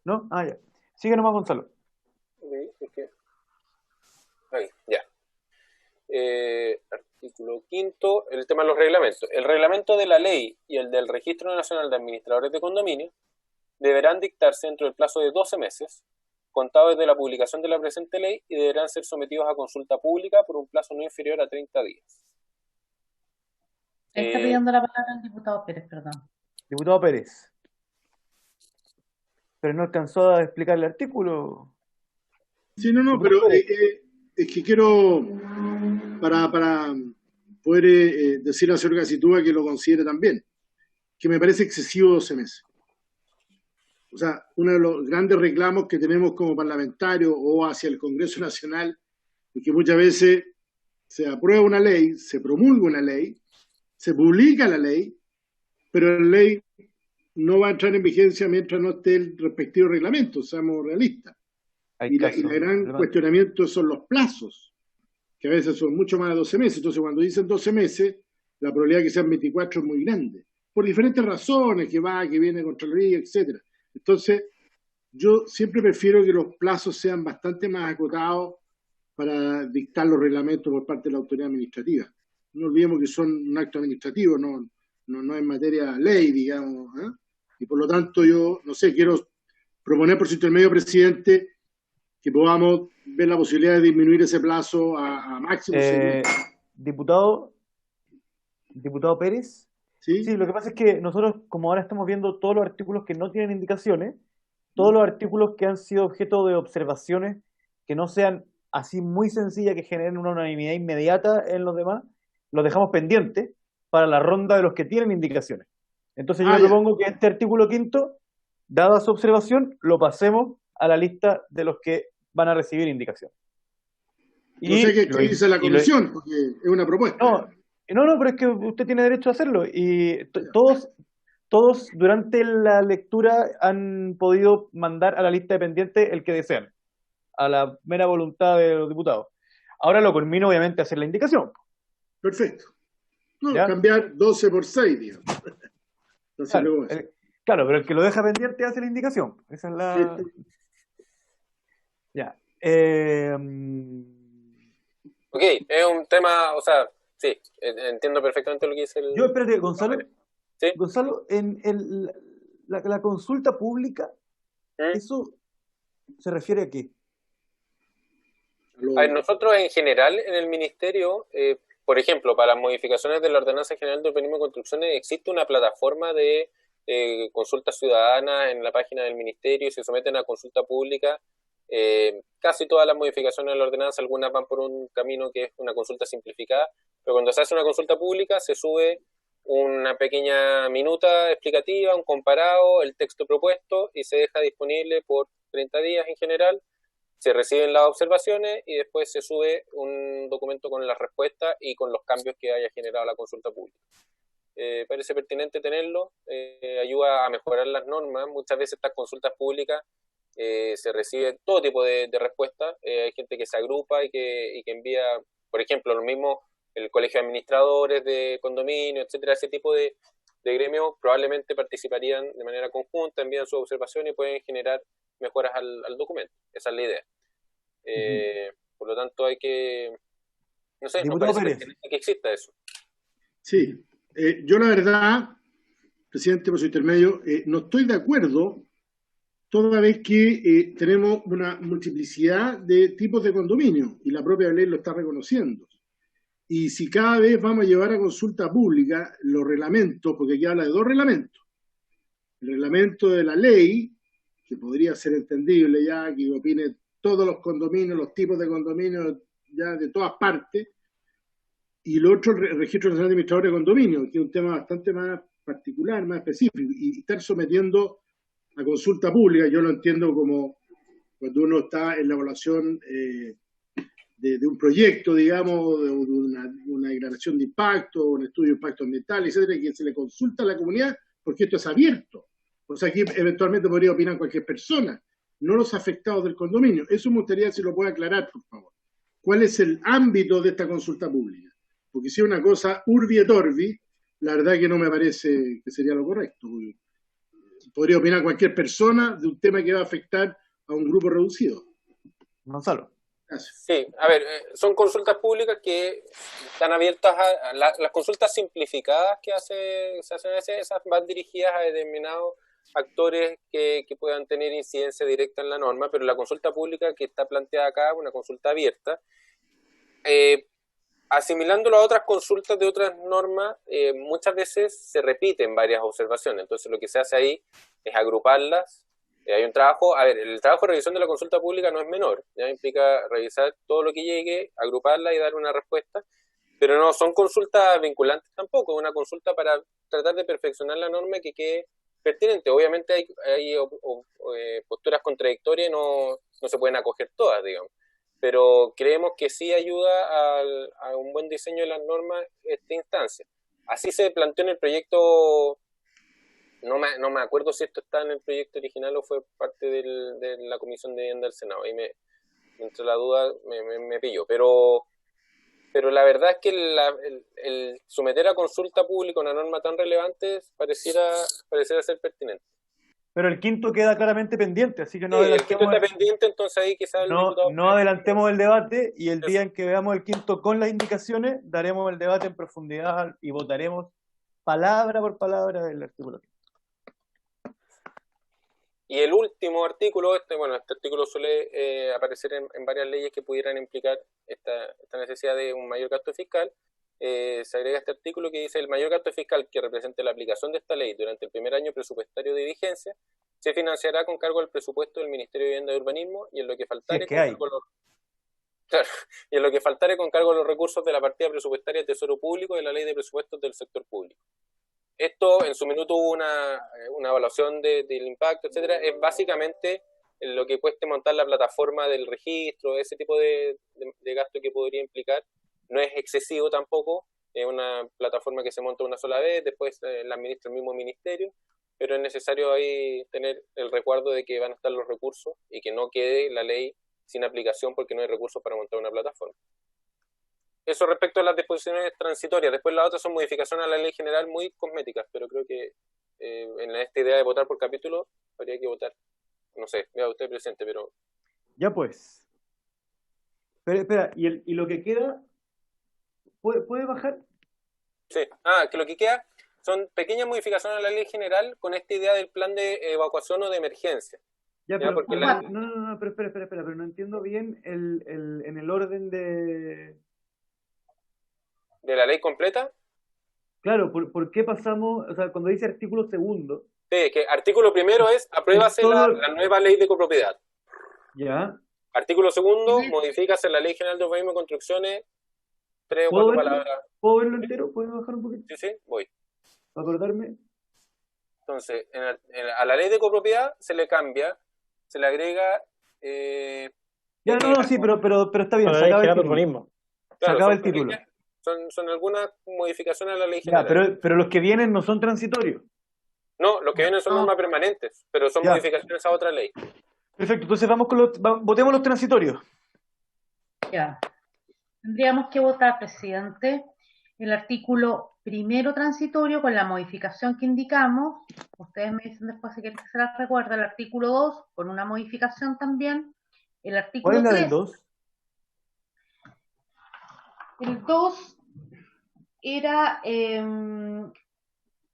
[SPEAKER 1] ¿No? Ya. Sigue nomás, Gonzalo.
[SPEAKER 4] Ahí, ya. Artículo 5, el tema de los reglamentos. El reglamento de la ley y el del Registro Nacional de Administradores de Condominios deberán dictarse dentro del plazo de 12 meses, contado desde la publicación de la presente ley, y deberán ser sometidos a consulta pública por un plazo no inferior a 30 días.
[SPEAKER 2] Está pidiendo la palabra el diputado Pérez, perdón.
[SPEAKER 1] Diputado Pérez. Pero no alcanzó a explicar el artículo.
[SPEAKER 10] Sí, pero es que quiero, para poder decirle a la señora Gacitúa que lo considere también, que me parece excesivo 12 meses. O sea, uno de los grandes reclamos que tenemos como parlamentarios o hacia el Congreso Nacional es que muchas veces se aprueba una ley, se promulga una ley, se publica la ley, pero la ley no va a entrar en vigencia mientras no esté el respectivo reglamento, seamos realistas. Y la gran cuestionamiento son los plazos, que a veces son mucho más de 12 meses. Entonces, cuando dicen 12 meses, la probabilidad de que sean 24 es muy grande, por diferentes razones, que viene Contraloría, etcétera. Entonces, yo siempre prefiero que los plazos sean bastante más acotados para dictar los reglamentos por parte de la autoridad administrativa. No olvidemos que son un acto administrativo, no es materia ley, digamos, ¿eh? Y por lo tanto yo, no sé, quiero proponer por su intermedio, presidente, que podamos ver la posibilidad de disminuir ese plazo a máximo.
[SPEAKER 1] Diputado Pérez.
[SPEAKER 10] ¿Sí?
[SPEAKER 1] Sí, lo que pasa es que nosotros, como ahora estamos viendo todos los artículos que no tienen indicaciones, todos los artículos que han sido objeto de observaciones que no sean así muy sencillas, que generen una unanimidad inmediata en los demás, los dejamos pendientes para la ronda de los que tienen indicaciones. Entonces yo propongo que este artículo 5, dada su observación, lo pasemos a la lista de los que van a recibir indicación.
[SPEAKER 10] No sé qué dice la comisión, porque es una propuesta.
[SPEAKER 1] No, pero es que usted tiene derecho a hacerlo. Y todos durante la lectura han podido mandar a la lista de pendientes el que desean, a la mera voluntad de los diputados. Ahora lo culmino, obviamente, a hacer la indicación.
[SPEAKER 10] Perfecto. Cambiar 12 por 6, digamos.
[SPEAKER 1] Claro, pero el que lo deja pendiente hace la indicación. Esa es la... Ya.
[SPEAKER 4] Ok, es un tema, o sea, sí, entiendo perfectamente lo que dice el...
[SPEAKER 1] Yo, espérate, Gonzalo.
[SPEAKER 4] ¿Sí?
[SPEAKER 1] Gonzalo, en la consulta pública, ¿eso se refiere a qué?
[SPEAKER 4] A ver, nosotros en general en el Ministerio, por ejemplo, para las modificaciones de la Ordenanza General de Urbanismo y Construcciones, existe una plataforma de consultas ciudadanas en la página del Ministerio y se someten a consulta pública. Casi todas las modificaciones de la ordenanza, algunas van por un camino que es una consulta simplificada, pero cuando se hace una consulta pública se sube una pequeña minuta explicativa, un comparado, el texto propuesto y se deja disponible por 30 días en general. Se reciben las observaciones y después se sube un documento con las respuestas y con los cambios que haya generado la consulta pública. Parece pertinente tenerlo, ayuda a mejorar las normas. Muchas veces estas consultas públicas se recibe todo tipo de respuestas. Hay gente que se agrupa y que envía, por ejemplo, lo mismo el colegio de administradores de condominio, etcétera, ese tipo de gremios probablemente participarían de manera conjunta, envían sus observaciones y pueden generar mejoras al documento. Esa es la idea. Por lo tanto, hay que... No sé, no parece que exista eso.
[SPEAKER 10] Sí, yo la verdad, presidente, por su intermedio, no estoy de acuerdo toda vez que tenemos una multiplicidad de tipos de condominio y la propia ley lo está reconociendo. Y si cada vez vamos a llevar a consulta pública los reglamentos, porque aquí habla de dos reglamentos, el reglamento de la ley, que podría ser entendible ya, que opine todos los condominios, los tipos de condominios ya de todas partes, y el otro, el Registro Nacional de Administradores de Condominios, que es un tema bastante más particular, más específico, y estar sometiendo a consulta pública, yo lo entiendo como cuando uno está en la evaluación de un proyecto, digamos, de una declaración de impacto, un estudio de impacto ambiental, etcétera, que se le consulta a la comunidad, porque esto es abierto. O sea, aquí eventualmente podría opinar cualquier persona, no los afectados del condominio. Eso me gustaría si lo puede aclarar, por favor. ¿Cuál es el ámbito de esta consulta pública? Porque si es una cosa urbi et orbi, la verdad que no me parece que sería lo correcto. Podría opinar cualquier persona de un tema que va a afectar a un grupo reducido.
[SPEAKER 1] Gonzalo.
[SPEAKER 10] Gracias.
[SPEAKER 4] Sí, a ver, son consultas públicas que están abiertas a las consultas simplificadas que se hacen a veces, esas van dirigidas a determinados actores que puedan tener incidencia directa en la norma, pero la consulta pública que está planteada acá es una consulta abierta. Asimilándolo a otras consultas de otras normas, muchas veces se repiten varias observaciones, entonces lo que se hace ahí es agruparlas. Hay un trabajo, a ver, el trabajo de revisión de la consulta pública no es menor, ya implica revisar todo lo que llegue, agruparla y dar una respuesta, pero no son consultas vinculantes tampoco, es una consulta para tratar de perfeccionar la norma y que quede pertinente. Obviamente hay posturas contradictorias y no se pueden acoger todas, digamos, pero creemos que sí ayuda a un buen diseño de las normas esta instancia. Así se planteó en el proyecto. No me acuerdo si esto está en el proyecto original o fue parte de la Comisión de Vivienda del Senado. Ahí entre la duda me pilló. Pero la verdad es que el someter a consulta pública una norma tan relevante pareciera ser pertinente.
[SPEAKER 1] Pero el quinto queda claramente pendiente, así que no
[SPEAKER 4] adelantemos. El quinto está pendiente, entonces ahí quizás
[SPEAKER 1] no adelantemos el debate y el día en que veamos el quinto con las indicaciones, daremos el debate en profundidad y votaremos palabra por palabra del artículo.
[SPEAKER 4] Y el último artículo, este artículo suele aparecer en varias leyes que pudieran implicar esta necesidad de un mayor gasto fiscal. Se agrega este artículo que dice: el mayor gasto fiscal que represente la aplicación de esta ley durante el primer año presupuestario de vigencia se financiará con cargo al presupuesto del Ministerio de Vivienda y Urbanismo y en lo que faltare con cargo a los recursos de la partida presupuestaria de Tesoro Público de la Ley de Presupuestos del Sector Público. Esto en su minuto hubo una evaluación del impacto, etcétera. Es básicamente lo que cueste montar la plataforma del registro, ese tipo de gasto que podría implicar. No es excesivo tampoco, es una plataforma que se monta una sola vez, después la administra el mismo ministerio, pero es necesario ahí tener el recuerdo de que van a estar los recursos y que no quede la ley sin aplicación porque no hay recursos para montar una plataforma. Eso respecto a las disposiciones transitorias. Después las otras son modificaciones a la ley general muy cosméticas, pero creo que en esta idea de votar por capítulo habría que votar. No sé, vea usted presente, pero...
[SPEAKER 1] Ya pues. Espera, ¿y lo que queda? ¿Puede bajar?
[SPEAKER 4] Sí. Que lo que queda son pequeñas modificaciones a la ley general con esta idea del plan de evacuación o de emergencia.
[SPEAKER 1] Ya,
[SPEAKER 4] ¿Ya?
[SPEAKER 1] pero,
[SPEAKER 4] Porque
[SPEAKER 1] no, pero espera, pero no entiendo bien en el orden de
[SPEAKER 4] la ley completa.
[SPEAKER 1] Claro, ¿por qué pasamos, o sea, cuando dice artículo segundo?
[SPEAKER 4] Sí, que artículo primero es apruébase la nueva ley de copropiedad.
[SPEAKER 1] Ya.
[SPEAKER 4] Artículo segundo, modifícase la ley general de urbanismo y construcciones, 3 o 4 palabras.
[SPEAKER 1] ¿Puedo verlo entero? ¿Puedes bajar un poquito?
[SPEAKER 4] Sí, voy.
[SPEAKER 1] Para acordarme.
[SPEAKER 4] Entonces, a la ley de copropiedad se le cambia, se le agrega...
[SPEAKER 1] sí, pero está bien, se acaba el título. Se acaba el título.
[SPEAKER 4] Son algunas modificaciones a la ley general.
[SPEAKER 1] Ya, pero los que vienen no son transitorios.
[SPEAKER 4] No, los que vienen son normas permanentes, pero son modificaciones a otra ley.
[SPEAKER 1] Perfecto, entonces votemos los transitorios.
[SPEAKER 2] Ya. Tendríamos que votar, presidente, el artículo primero transitorio con la modificación que indicamos. Ustedes me dicen después si quieren que se las recuerde. El artículo 2 con una modificación también. El artículo
[SPEAKER 1] ¿Cuál es la
[SPEAKER 2] 3.
[SPEAKER 1] del 2?
[SPEAKER 2] El 2 era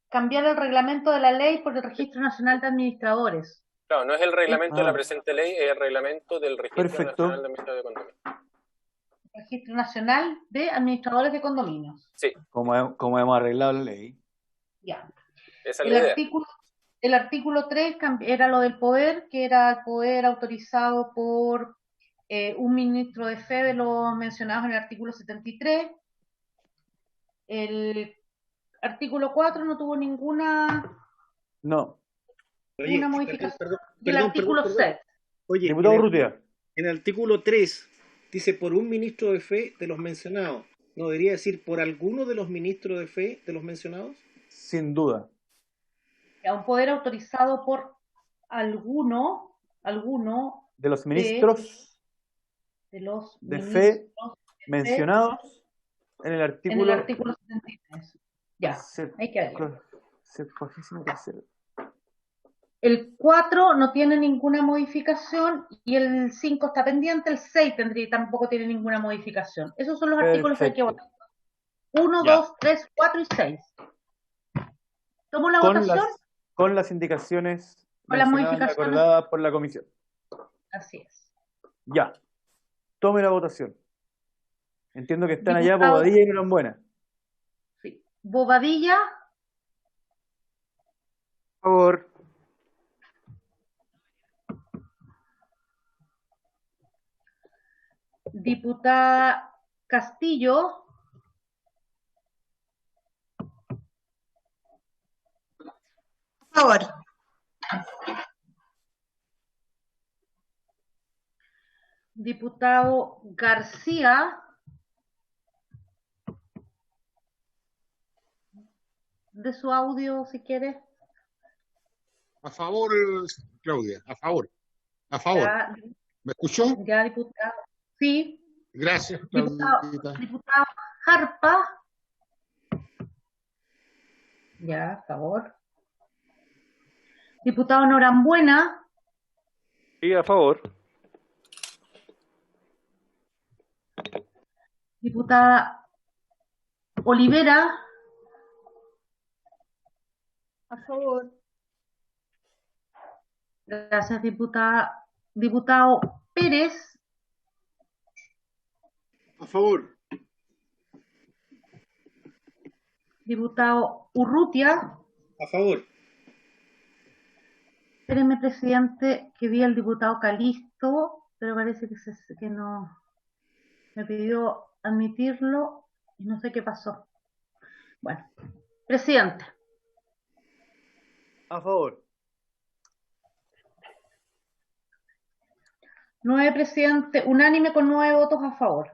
[SPEAKER 2] cambiar el reglamento de la ley por el Registro Nacional de Administradores.
[SPEAKER 4] Claro, no es el reglamento de la presente ley, es el reglamento del Registro Nacional de Administradores de Condominios.
[SPEAKER 2] Registro Nacional de Administradores de Condominios.
[SPEAKER 4] Sí.
[SPEAKER 1] Como hemos arreglado la ley.
[SPEAKER 2] Ya.
[SPEAKER 4] Esa es la idea.
[SPEAKER 2] El artículo 3 era lo del poder, que era el poder autorizado por un ministro de fe de los mencionados en el artículo 73. El artículo 4 no tuvo ninguna modificación. Y el artículo 6.
[SPEAKER 3] Oye,
[SPEAKER 1] diputado Urrutia.
[SPEAKER 3] En el artículo 3 dice por un ministro de fe de los mencionados. ¿No debería decir por alguno de los ministros de fe de los mencionados?
[SPEAKER 1] Sin duda.
[SPEAKER 2] Un poder autorizado por alguno
[SPEAKER 1] de los ministros de fe mencionados en el artículo
[SPEAKER 2] 73. Ya, hay que ver.
[SPEAKER 1] 73.
[SPEAKER 2] El 4 no tiene ninguna modificación y el 5 está pendiente, el 6 tampoco tiene ninguna modificación. Esos son los artículos que hay que votar. 1, 2, 3, 4 y 6. ¿Tomo la votación?
[SPEAKER 1] Con las indicaciones
[SPEAKER 2] con las modificaciones
[SPEAKER 1] acordadas por la comisión.
[SPEAKER 2] Así es.
[SPEAKER 1] Ya. Tome la votación. Entiendo que están allá Bobadilla y Norambuena.
[SPEAKER 2] Sí. Bobadilla.
[SPEAKER 7] Por favor.
[SPEAKER 2] Diputada Castillo.
[SPEAKER 5] Por favor.
[SPEAKER 2] Diputado García. De su audio, si quiere.
[SPEAKER 8] A favor, Claudia, a favor. A favor.
[SPEAKER 2] Ya,
[SPEAKER 8] ¿me escuchó?
[SPEAKER 2] Ya, diputado. Sí.
[SPEAKER 8] Gracias,
[SPEAKER 2] Diputado Jarpa. Ya, a favor. Diputado Norambuena.
[SPEAKER 11] Sí, a favor.
[SPEAKER 2] Diputada Olivera.
[SPEAKER 9] A favor.
[SPEAKER 2] Gracias, diputada. Diputado Pérez.
[SPEAKER 10] A favor.
[SPEAKER 2] Diputado Urrutia.
[SPEAKER 3] A favor.
[SPEAKER 2] Espérenme, presidente, que vi al diputado Calisto, pero parece que no me pidió admitirlo y no sé qué pasó. Bueno, presidente.
[SPEAKER 1] A favor.
[SPEAKER 2] 9 presidente, unánime con 9 votos a favor.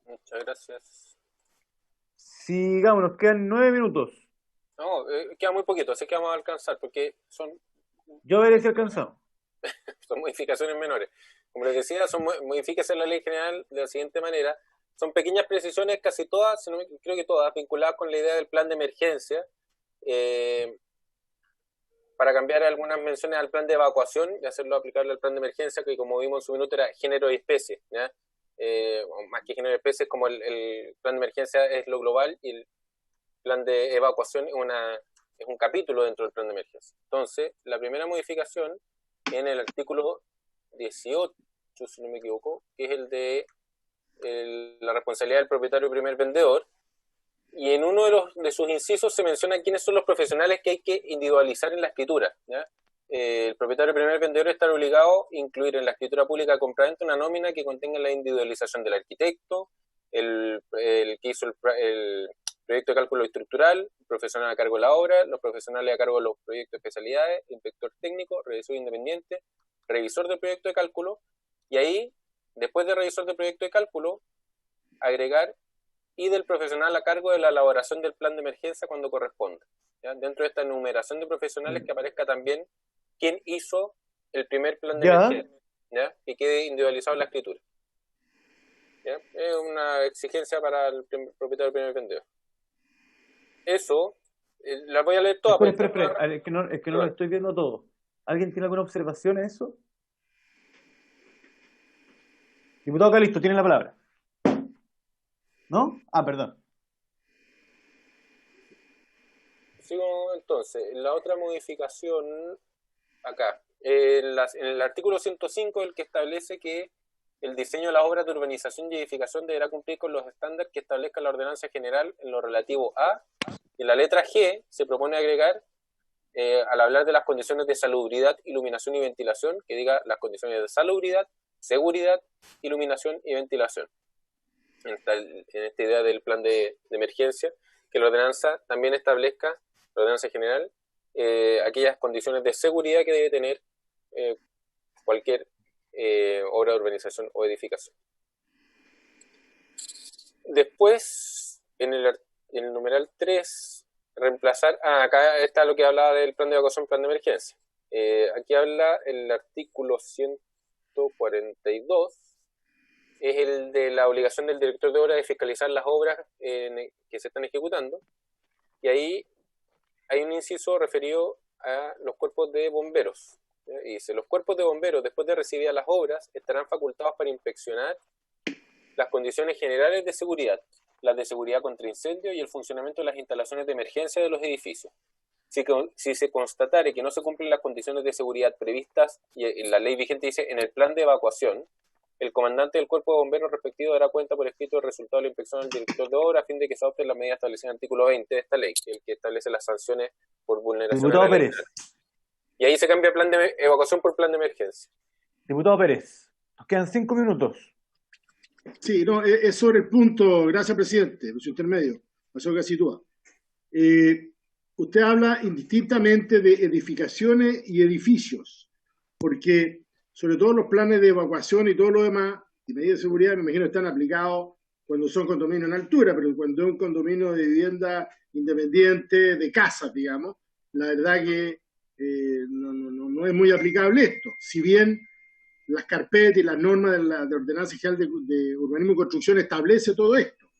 [SPEAKER 4] Muchas gracias.
[SPEAKER 1] Sigamos, nos quedan 9 minutos.
[SPEAKER 4] No, queda muy poquito, así que vamos a alcanzar, porque son...
[SPEAKER 1] Yo veré si alcanzamos.
[SPEAKER 4] Son modificaciones menores. Como les decía, son modificaciones en la ley general de la siguiente manera. Son pequeñas precisiones, casi todas, creo que todas, vinculadas con la idea del plan de emergencia. para cambiar algunas menciones al plan de evacuación y hacerlo aplicable al plan de emergencia, que como vimos en su minuto era género y especie, ¿ya? Más que género y especie, es como el plan de emergencia es lo global y el plan de evacuación es un capítulo dentro del plan de emergencia. Entonces, la primera modificación en el artículo 18, si no me equivoco, que es el de la responsabilidad del propietario primer vendedor, y en uno de sus incisos se menciona quiénes son los profesionales que hay que individualizar en la escritura, ¿ya? El propietario primer vendedor está obligado a incluir en la escritura pública de compraventa una nómina que contenga la individualización del arquitecto, el que hizo el proyecto de cálculo estructural, el profesional a cargo de la obra, los profesionales a cargo de los proyectos de especialidades, inspector técnico, revisor independiente, revisor del proyecto de cálculo, y ahí, después de revisor del proyecto de cálculo, agregar y del profesional a cargo de la elaboración del plan de emergencia cuando corresponda, ¿ya? Dentro de esta enumeración de profesionales que aparezca también quién hizo el primer plan de emergencia, ¿ya? Que quede individualizado en la escritura, ¿ya? Es una exigencia para el propietario del primer vendedor. Eso, la voy a leer todas.
[SPEAKER 1] Espera, es que no lo estoy viendo todo. ¿Alguien tiene alguna observación a eso? Diputado Calisto, tiene la palabra. ¿No? Perdón.
[SPEAKER 4] Sigo entonces. La otra modificación acá. En el artículo 105, el que establece que el diseño de las obras de urbanización y edificación deberá cumplir con los estándares que establezca la ordenanza general en lo relativo a. En la letra G se propone agregar, al hablar de las condiciones de salubridad, iluminación y ventilación, que diga las condiciones de salubridad, seguridad, iluminación y ventilación. En esta idea del plan de emergencia, que la ordenanza también establezca, la ordenanza general, aquellas condiciones de seguridad que debe tener cualquier obra de urbanización o edificación. Después, en el numeral 3, reemplazar, acá está lo que hablaba del plan de evacuación, plan de emergencia. Aquí habla el artículo 142, es el de la obligación del director de obra de fiscalizar las obras que se están ejecutando, y ahí hay un inciso referido a los cuerpos de bomberos. Y dice, los cuerpos de bomberos, después de recibidas las obras, estarán facultados para inspeccionar las condiciones generales de seguridad, las de seguridad contra incendio y el funcionamiento de las instalaciones de emergencia de los edificios. Si se constatare que no se cumplen las condiciones de seguridad previstas, y en la ley vigente dice, en el plan de evacuación, el comandante del cuerpo de bomberos respectivo dará cuenta por escrito del resultado de la inspección al director de obra a fin de que se adopten las medidas establecidas en el artículo 20 de esta ley, el que establece las sanciones por vulneración.
[SPEAKER 1] Diputado Pérez.
[SPEAKER 4] Y ahí se cambia plan de evacuación por plan de emergencia.
[SPEAKER 1] Diputado Pérez, nos quedan 5 minutos.
[SPEAKER 10] Sí, no, es sobre el punto, gracias presidente, por su intermedio, eso que sitúa. Usted habla indistintamente de edificaciones y edificios, porque sobre todo los planes de evacuación y todo lo demás, y medidas de seguridad, me imagino están aplicados cuando son condominios en altura, pero cuando es un condominio de vivienda independiente, de casas, digamos, la verdad que no es muy aplicable esto. Si bien las carpetas y las normas de Ordenanza General de Urbanismo y Construcción establece todo esto,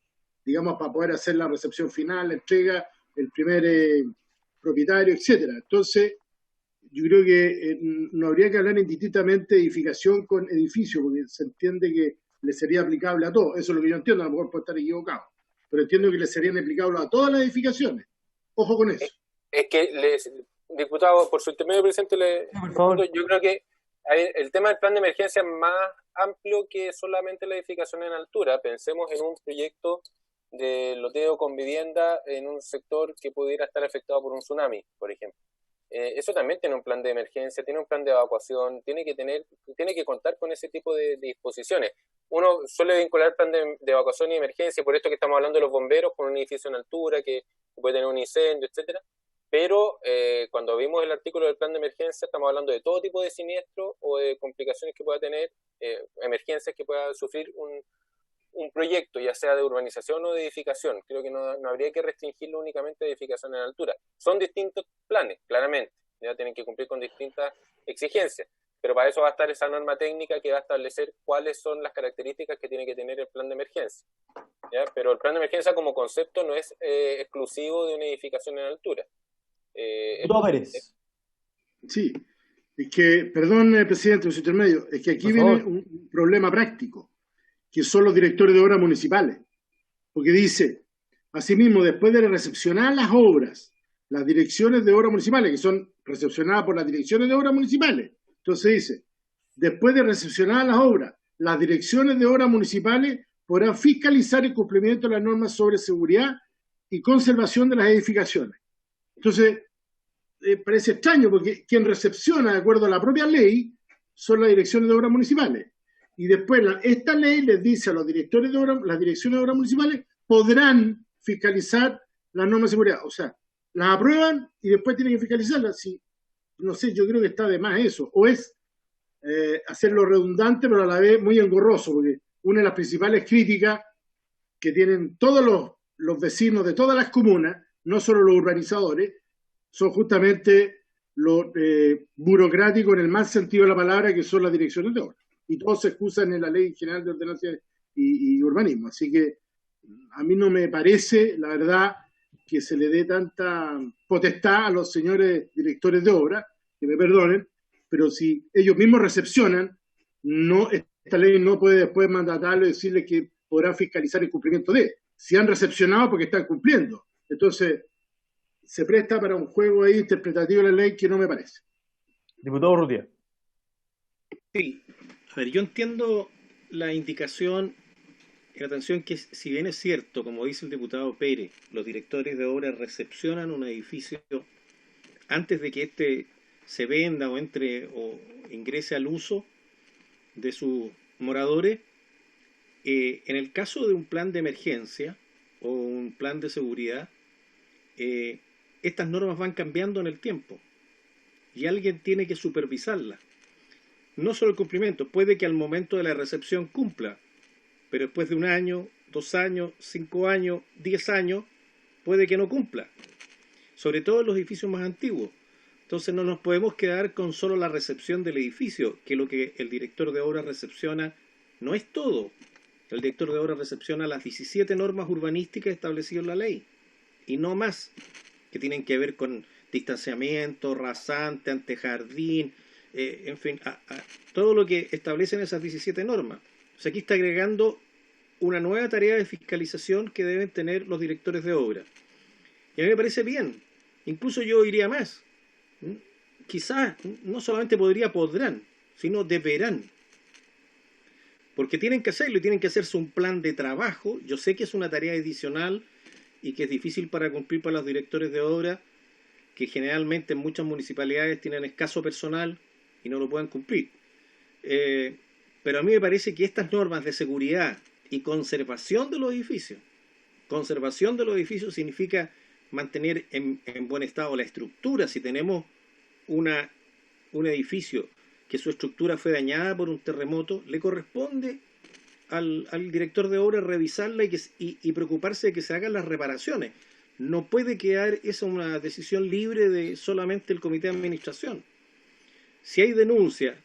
[SPEAKER 10] digamos, para poder hacer la recepción final, la entrega, el primer propietario, etcétera. Entonces, yo creo que no habría que hablar indistintamente de edificación con edificio, porque se entiende que le sería aplicable a todo. Eso es lo que yo entiendo, a lo mejor puedo estar equivocado, pero entiendo que le serían aplicables a todas las edificaciones. Ojo con eso.
[SPEAKER 4] Es que, diputado, por su intermedio, presidente, yo creo que el tema del plan de emergencia es más amplio que solamente la edificación en altura. Pensemos en un proyecto de loteo con vivienda en un sector que pudiera estar afectado por un tsunami, por ejemplo. Eso también tiene un plan de emergencia, tiene un plan de evacuación, tiene que contar con ese tipo de disposiciones. Uno suele vincular el plan de evacuación y emergencia, por esto que estamos hablando de los bomberos, con un edificio en altura que puede tener un incendio, etcétera. Pero cuando vimos el artículo del plan de emergencia, estamos hablando de todo tipo de siniestros o de complicaciones que pueda tener, emergencias que pueda sufrir un proyecto, ya sea de urbanización o de edificación. Creo que no habría que restringirlo únicamente a edificación en altura. Son distintos planes, claramente, ya tienen que cumplir con distintas exigencias, pero para eso va a estar esa norma técnica que va a establecer cuáles son las características que tiene que tener el plan de emergencia, ¿ya? Pero el plan de emergencia como concepto no es exclusivo de una edificación en altura.
[SPEAKER 10] Sí, es que, perdón, presidente, su intermedio, es que aquí viene un problema práctico, que son los directores de obras municipales, porque dice, asimismo, después de recepcionar las obras, las direcciones de obras municipales, que son recepcionadas por las direcciones de obras municipales, entonces dice, después de recepcionar las obras, las direcciones de obras municipales podrán fiscalizar el cumplimiento de las normas sobre seguridad y conservación de las edificaciones. Entonces, parece extraño porque quien recepciona, de acuerdo a la propia ley, son las direcciones de obras municipales. Y después esta ley les dice a los directores de obras, las direcciones de obras municipales podrán fiscalizar las normas de seguridad. O sea, las aprueban y después tienen que fiscalizarlas. Sí, no sé, yo creo que está de más eso. O es hacerlo redundante, pero a la vez muy engorroso, porque una de las principales críticas que tienen todos los vecinos de todas las comunas, no solo los urbanizadores, son justamente los burocráticos en el mal sentido de la palabra, que son las direcciones de obra. Y todos se excusan en la Ley General de Ordenancia y Urbanismo. Así que a mí no me parece, la verdad, que se le dé tanta potestad a los señores directores de obra, que me perdonen, pero si ellos mismos recepcionan, no, esta ley no puede después mandatarlo y decirle que podrá fiscalizar el cumplimiento de. Si han recepcionado, porque están cumpliendo. Entonces, se presta para un juego ahí interpretativo de la ley que no me parece.
[SPEAKER 1] Diputado Urrutia.
[SPEAKER 3] Sí, a ver, yo entiendo la indicación y la atención que, si bien es cierto, como dice el diputado Pérez, los directores de obra recepcionan un edificio antes de que éste se venda o entre o ingrese al uso de sus moradores, en el caso de un plan de emergencia o un plan de seguridad, estas normas van cambiando en el tiempo y alguien tiene que supervisarlas. No solo el cumplimiento, puede que al momento de la recepción cumpla, pero después de 1 año, 2 años, 5 años, 10 años, puede que no cumpla, sobre todo en los edificios más antiguos. Entonces no nos podemos quedar con solo la recepción del edificio, que lo que el director de obra recepciona no es todo. El director de obra recepciona las 17 normas urbanísticas establecidas en la ley, y no más, que tienen que ver con distanciamiento, rasante, antejardín, en fin, todo lo que establecen esas 17 normas. O sea, aquí está agregando una nueva tarea de fiscalización que deben tener los directores de obra. Y a mí me parece bien. Incluso yo iría más. Quizás no solamente podrán, sino deberán. Porque tienen que hacerlo y tienen que hacerse un plan de trabajo. Yo sé que es una tarea adicional y que es difícil para cumplir para los directores de obra, que generalmente en muchas municipalidades tienen escaso personal y no lo pueden cumplir. Pero a mí me parece que estas normas de seguridad y conservación de los edificios significa mantener en buen estado la estructura. Si tenemos un edificio que su estructura fue dañada por un terremoto, le corresponde al director de obra revisarla y preocuparse de que se hagan las reparaciones. No puede quedar esa una decisión libre de solamente el comité de administración. Si hay denuncia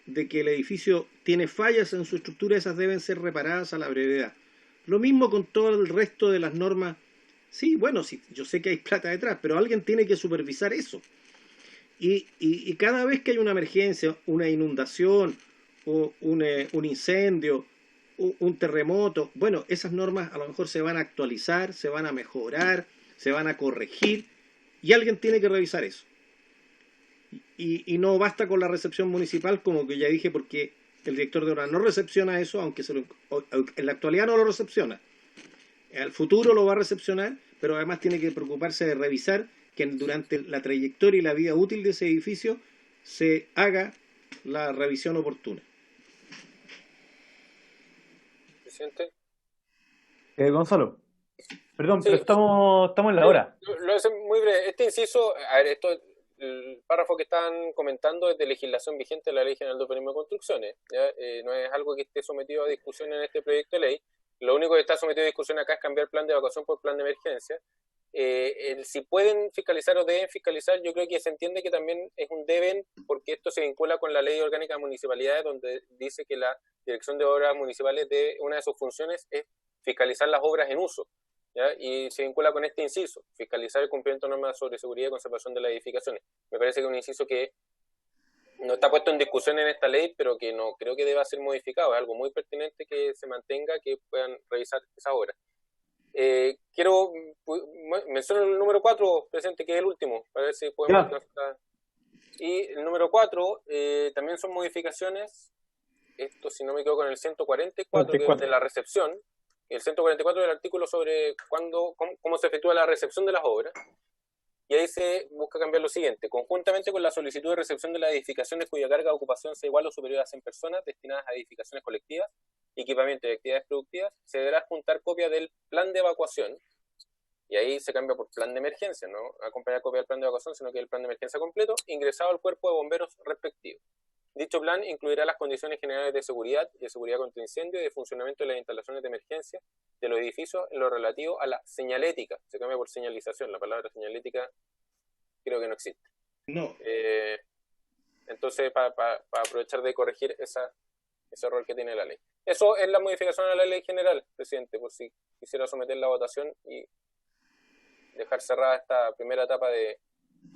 [SPEAKER 3] de que el edificio tiene fallas en su estructura, esas deben ser reparadas a la brevedad. Lo mismo con todo el resto de las normas. Sí, bueno, sí, yo sé que hay plata detrás, pero alguien tiene que supervisar eso. Y cada vez que hay una emergencia, una inundación, o un incendio, un terremoto, bueno, esas normas a lo mejor se van a actualizar, se van a mejorar, se van a corregir, y alguien tiene que revisar eso. Y no basta con la recepción municipal, como que ya dije, porque el director de obra no recepciona eso, aunque en la actualidad no lo recepciona. Al futuro lo va a recepcionar, pero además tiene que preocuparse de revisar que durante la trayectoria y la vida útil de ese edificio se haga la revisión oportuna.
[SPEAKER 4] Presidente.
[SPEAKER 1] Gonzalo. Perdón, sí, pero estamos en la hora.
[SPEAKER 4] Lo hace muy breve. Este inciso, a ver, el párrafo que están comentando es de legislación vigente de la Ley General de Urbanismo y Construcciones. No es algo que esté sometido a discusión en este proyecto de ley. Lo único que está sometido a discusión acá es cambiar plan de evacuación por plan de emergencia. Si pueden fiscalizar o deben fiscalizar, yo creo que se entiende que también es un deben, porque esto se vincula con la Ley Orgánica de Municipalidades, donde dice que la Dirección de Obras Municipales, una de sus funciones es fiscalizar las obras en uso. ¿ya? Y se vincula con este inciso, fiscalizar el cumplimiento de normas sobre seguridad y conservación de las edificaciones. Me parece que es un inciso que no está puesto en discusión en esta ley, pero que no creo que deba ser modificado. Es algo muy pertinente que se mantenga, que puedan revisar esa obra. Quiero mencionar el número 4, presidente, que es el último, para ver si podemos alcanzar. Y el número 4 también son modificaciones, esto si no me equivoco, en el 144, que es de la recepción, el 144 del artículo sobre cómo se efectúa la recepción de las obras. Y ahí se busca cambiar lo siguiente: conjuntamente con la solicitud de recepción de las edificaciones cuya carga de ocupación sea igual o superior a 100 personas destinadas a edificaciones colectivas, equipamiento y actividades productivas, se deberá juntar copia del plan de evacuación, y ahí se cambia por plan de emergencia, no acompañar copia del plan de evacuación, sino que el plan de emergencia completo, ingresado al cuerpo de bomberos respectivo. Dicho plan incluirá las condiciones generales de seguridad y de seguridad contra incendio y de funcionamiento de las instalaciones de emergencia de los edificios en lo relativo a la señalética. Se cambia por señalización, la palabra señalética creo que no existe.
[SPEAKER 3] No.
[SPEAKER 4] Entonces, para aprovechar de corregir ese error que tiene la ley. Eso es la modificación a la ley general, presidente, por si quisiera someter la votación y dejar cerrada esta primera etapa de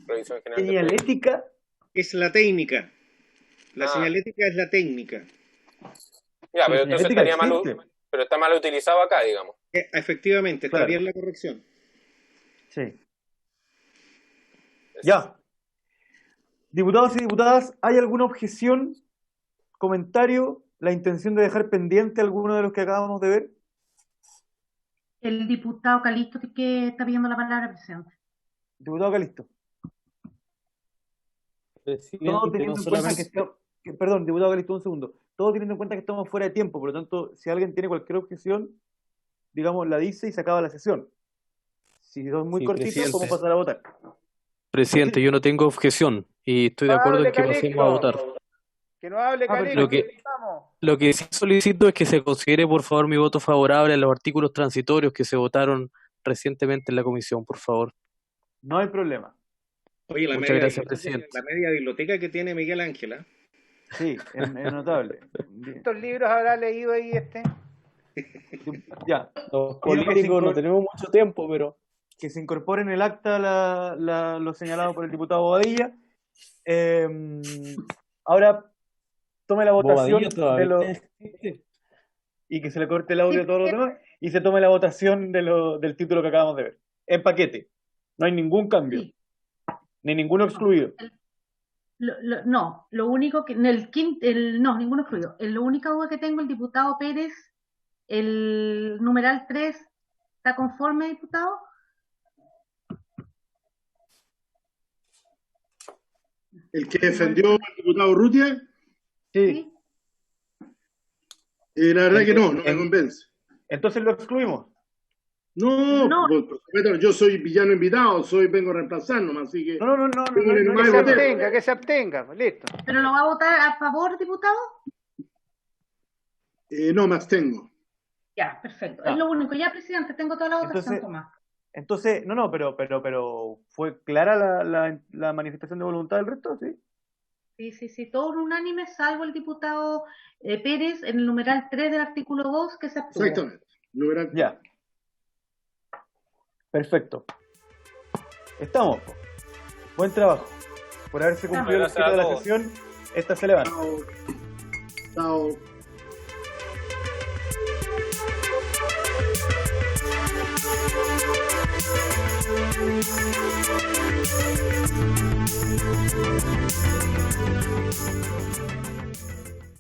[SPEAKER 4] revisión general.
[SPEAKER 1] ¿Señalética?
[SPEAKER 3] Es la técnica. La señalética es la técnica.
[SPEAKER 4] Ya, pero entonces estaría mal, pero está mal utilizado acá, digamos.
[SPEAKER 3] Efectivamente, está bien la corrección.
[SPEAKER 1] Sí. Ya. Diputados y diputadas, ¿hay alguna objeción, comentario, la intención de dejar pendiente alguno de los que acabamos de ver?
[SPEAKER 2] El diputado Calisto que está pidiendo la palabra, presidente.
[SPEAKER 1] Diputado Calisto. Todo teniendo en cuenta perdón, diputado Calisto, un segundo. Todo teniendo en cuenta que estamos fuera de tiempo, por lo tanto, si alguien tiene cualquier objeción, digamos, la dice y se acaba la sesión. Si son muy cortitos, podemos pasar a votar.
[SPEAKER 12] Presidente, yo no tengo objeción y estoy de acuerdo en que pasemos a votar.
[SPEAKER 7] Que no hable Calisto.
[SPEAKER 12] Lo que sí solicito es que se considere, por favor, mi voto favorable a los artículos transitorios que se votaron recientemente en la comisión, por favor.
[SPEAKER 1] No hay problema.
[SPEAKER 3] Oye,
[SPEAKER 12] Muchas gracias, presidente.
[SPEAKER 3] La media biblioteca que tiene Miguel Ángel.
[SPEAKER 1] Sí, es notable.
[SPEAKER 7] ¿Cuántos libros habrá leído ahí
[SPEAKER 1] Ya.
[SPEAKER 12] Los políticos no tenemos mucho tiempo, pero...
[SPEAKER 1] Que se incorpore en el acta lo señalado por el diputado Bobadilla. Ahora tome la votación y que se le corte el audio a todos los demás y se tome la votación del título que acabamos de ver. En paquete. No hay ningún cambio. Sí. Ni ninguno excluido.
[SPEAKER 2] No, lo único que... no, ninguno excluido. Lo única duda que tengo, el diputado Pérez, el numeral 3, ¿está conforme, diputado?
[SPEAKER 10] ¿El que defendió al diputado Urrutia?
[SPEAKER 1] Sí.
[SPEAKER 10] La verdad que no me convence.
[SPEAKER 1] Entonces lo excluimos.
[SPEAKER 10] No, yo soy villano invitado, vengo a reemplazar nomás, así que...
[SPEAKER 7] No, que se abstenga, listo.
[SPEAKER 2] ¿Pero lo va a votar a favor, diputado?
[SPEAKER 10] No, me abstengo.
[SPEAKER 2] Ya, perfecto. Es lo único. Ya, presidente, tengo toda la votación, Tomás.
[SPEAKER 1] Entonces, pero ¿fue clara la manifestación de voluntad del resto?
[SPEAKER 2] Sí, todos unánimes, salvo el diputado Pérez en el numeral 3 del artículo 2 que se abstuvo.
[SPEAKER 10] Exactamente.
[SPEAKER 1] Ya. Perfecto. Estamos. Buen trabajo. Por haberse cumplido el ciclo de la sesión, esta se levanta.
[SPEAKER 10] Chao.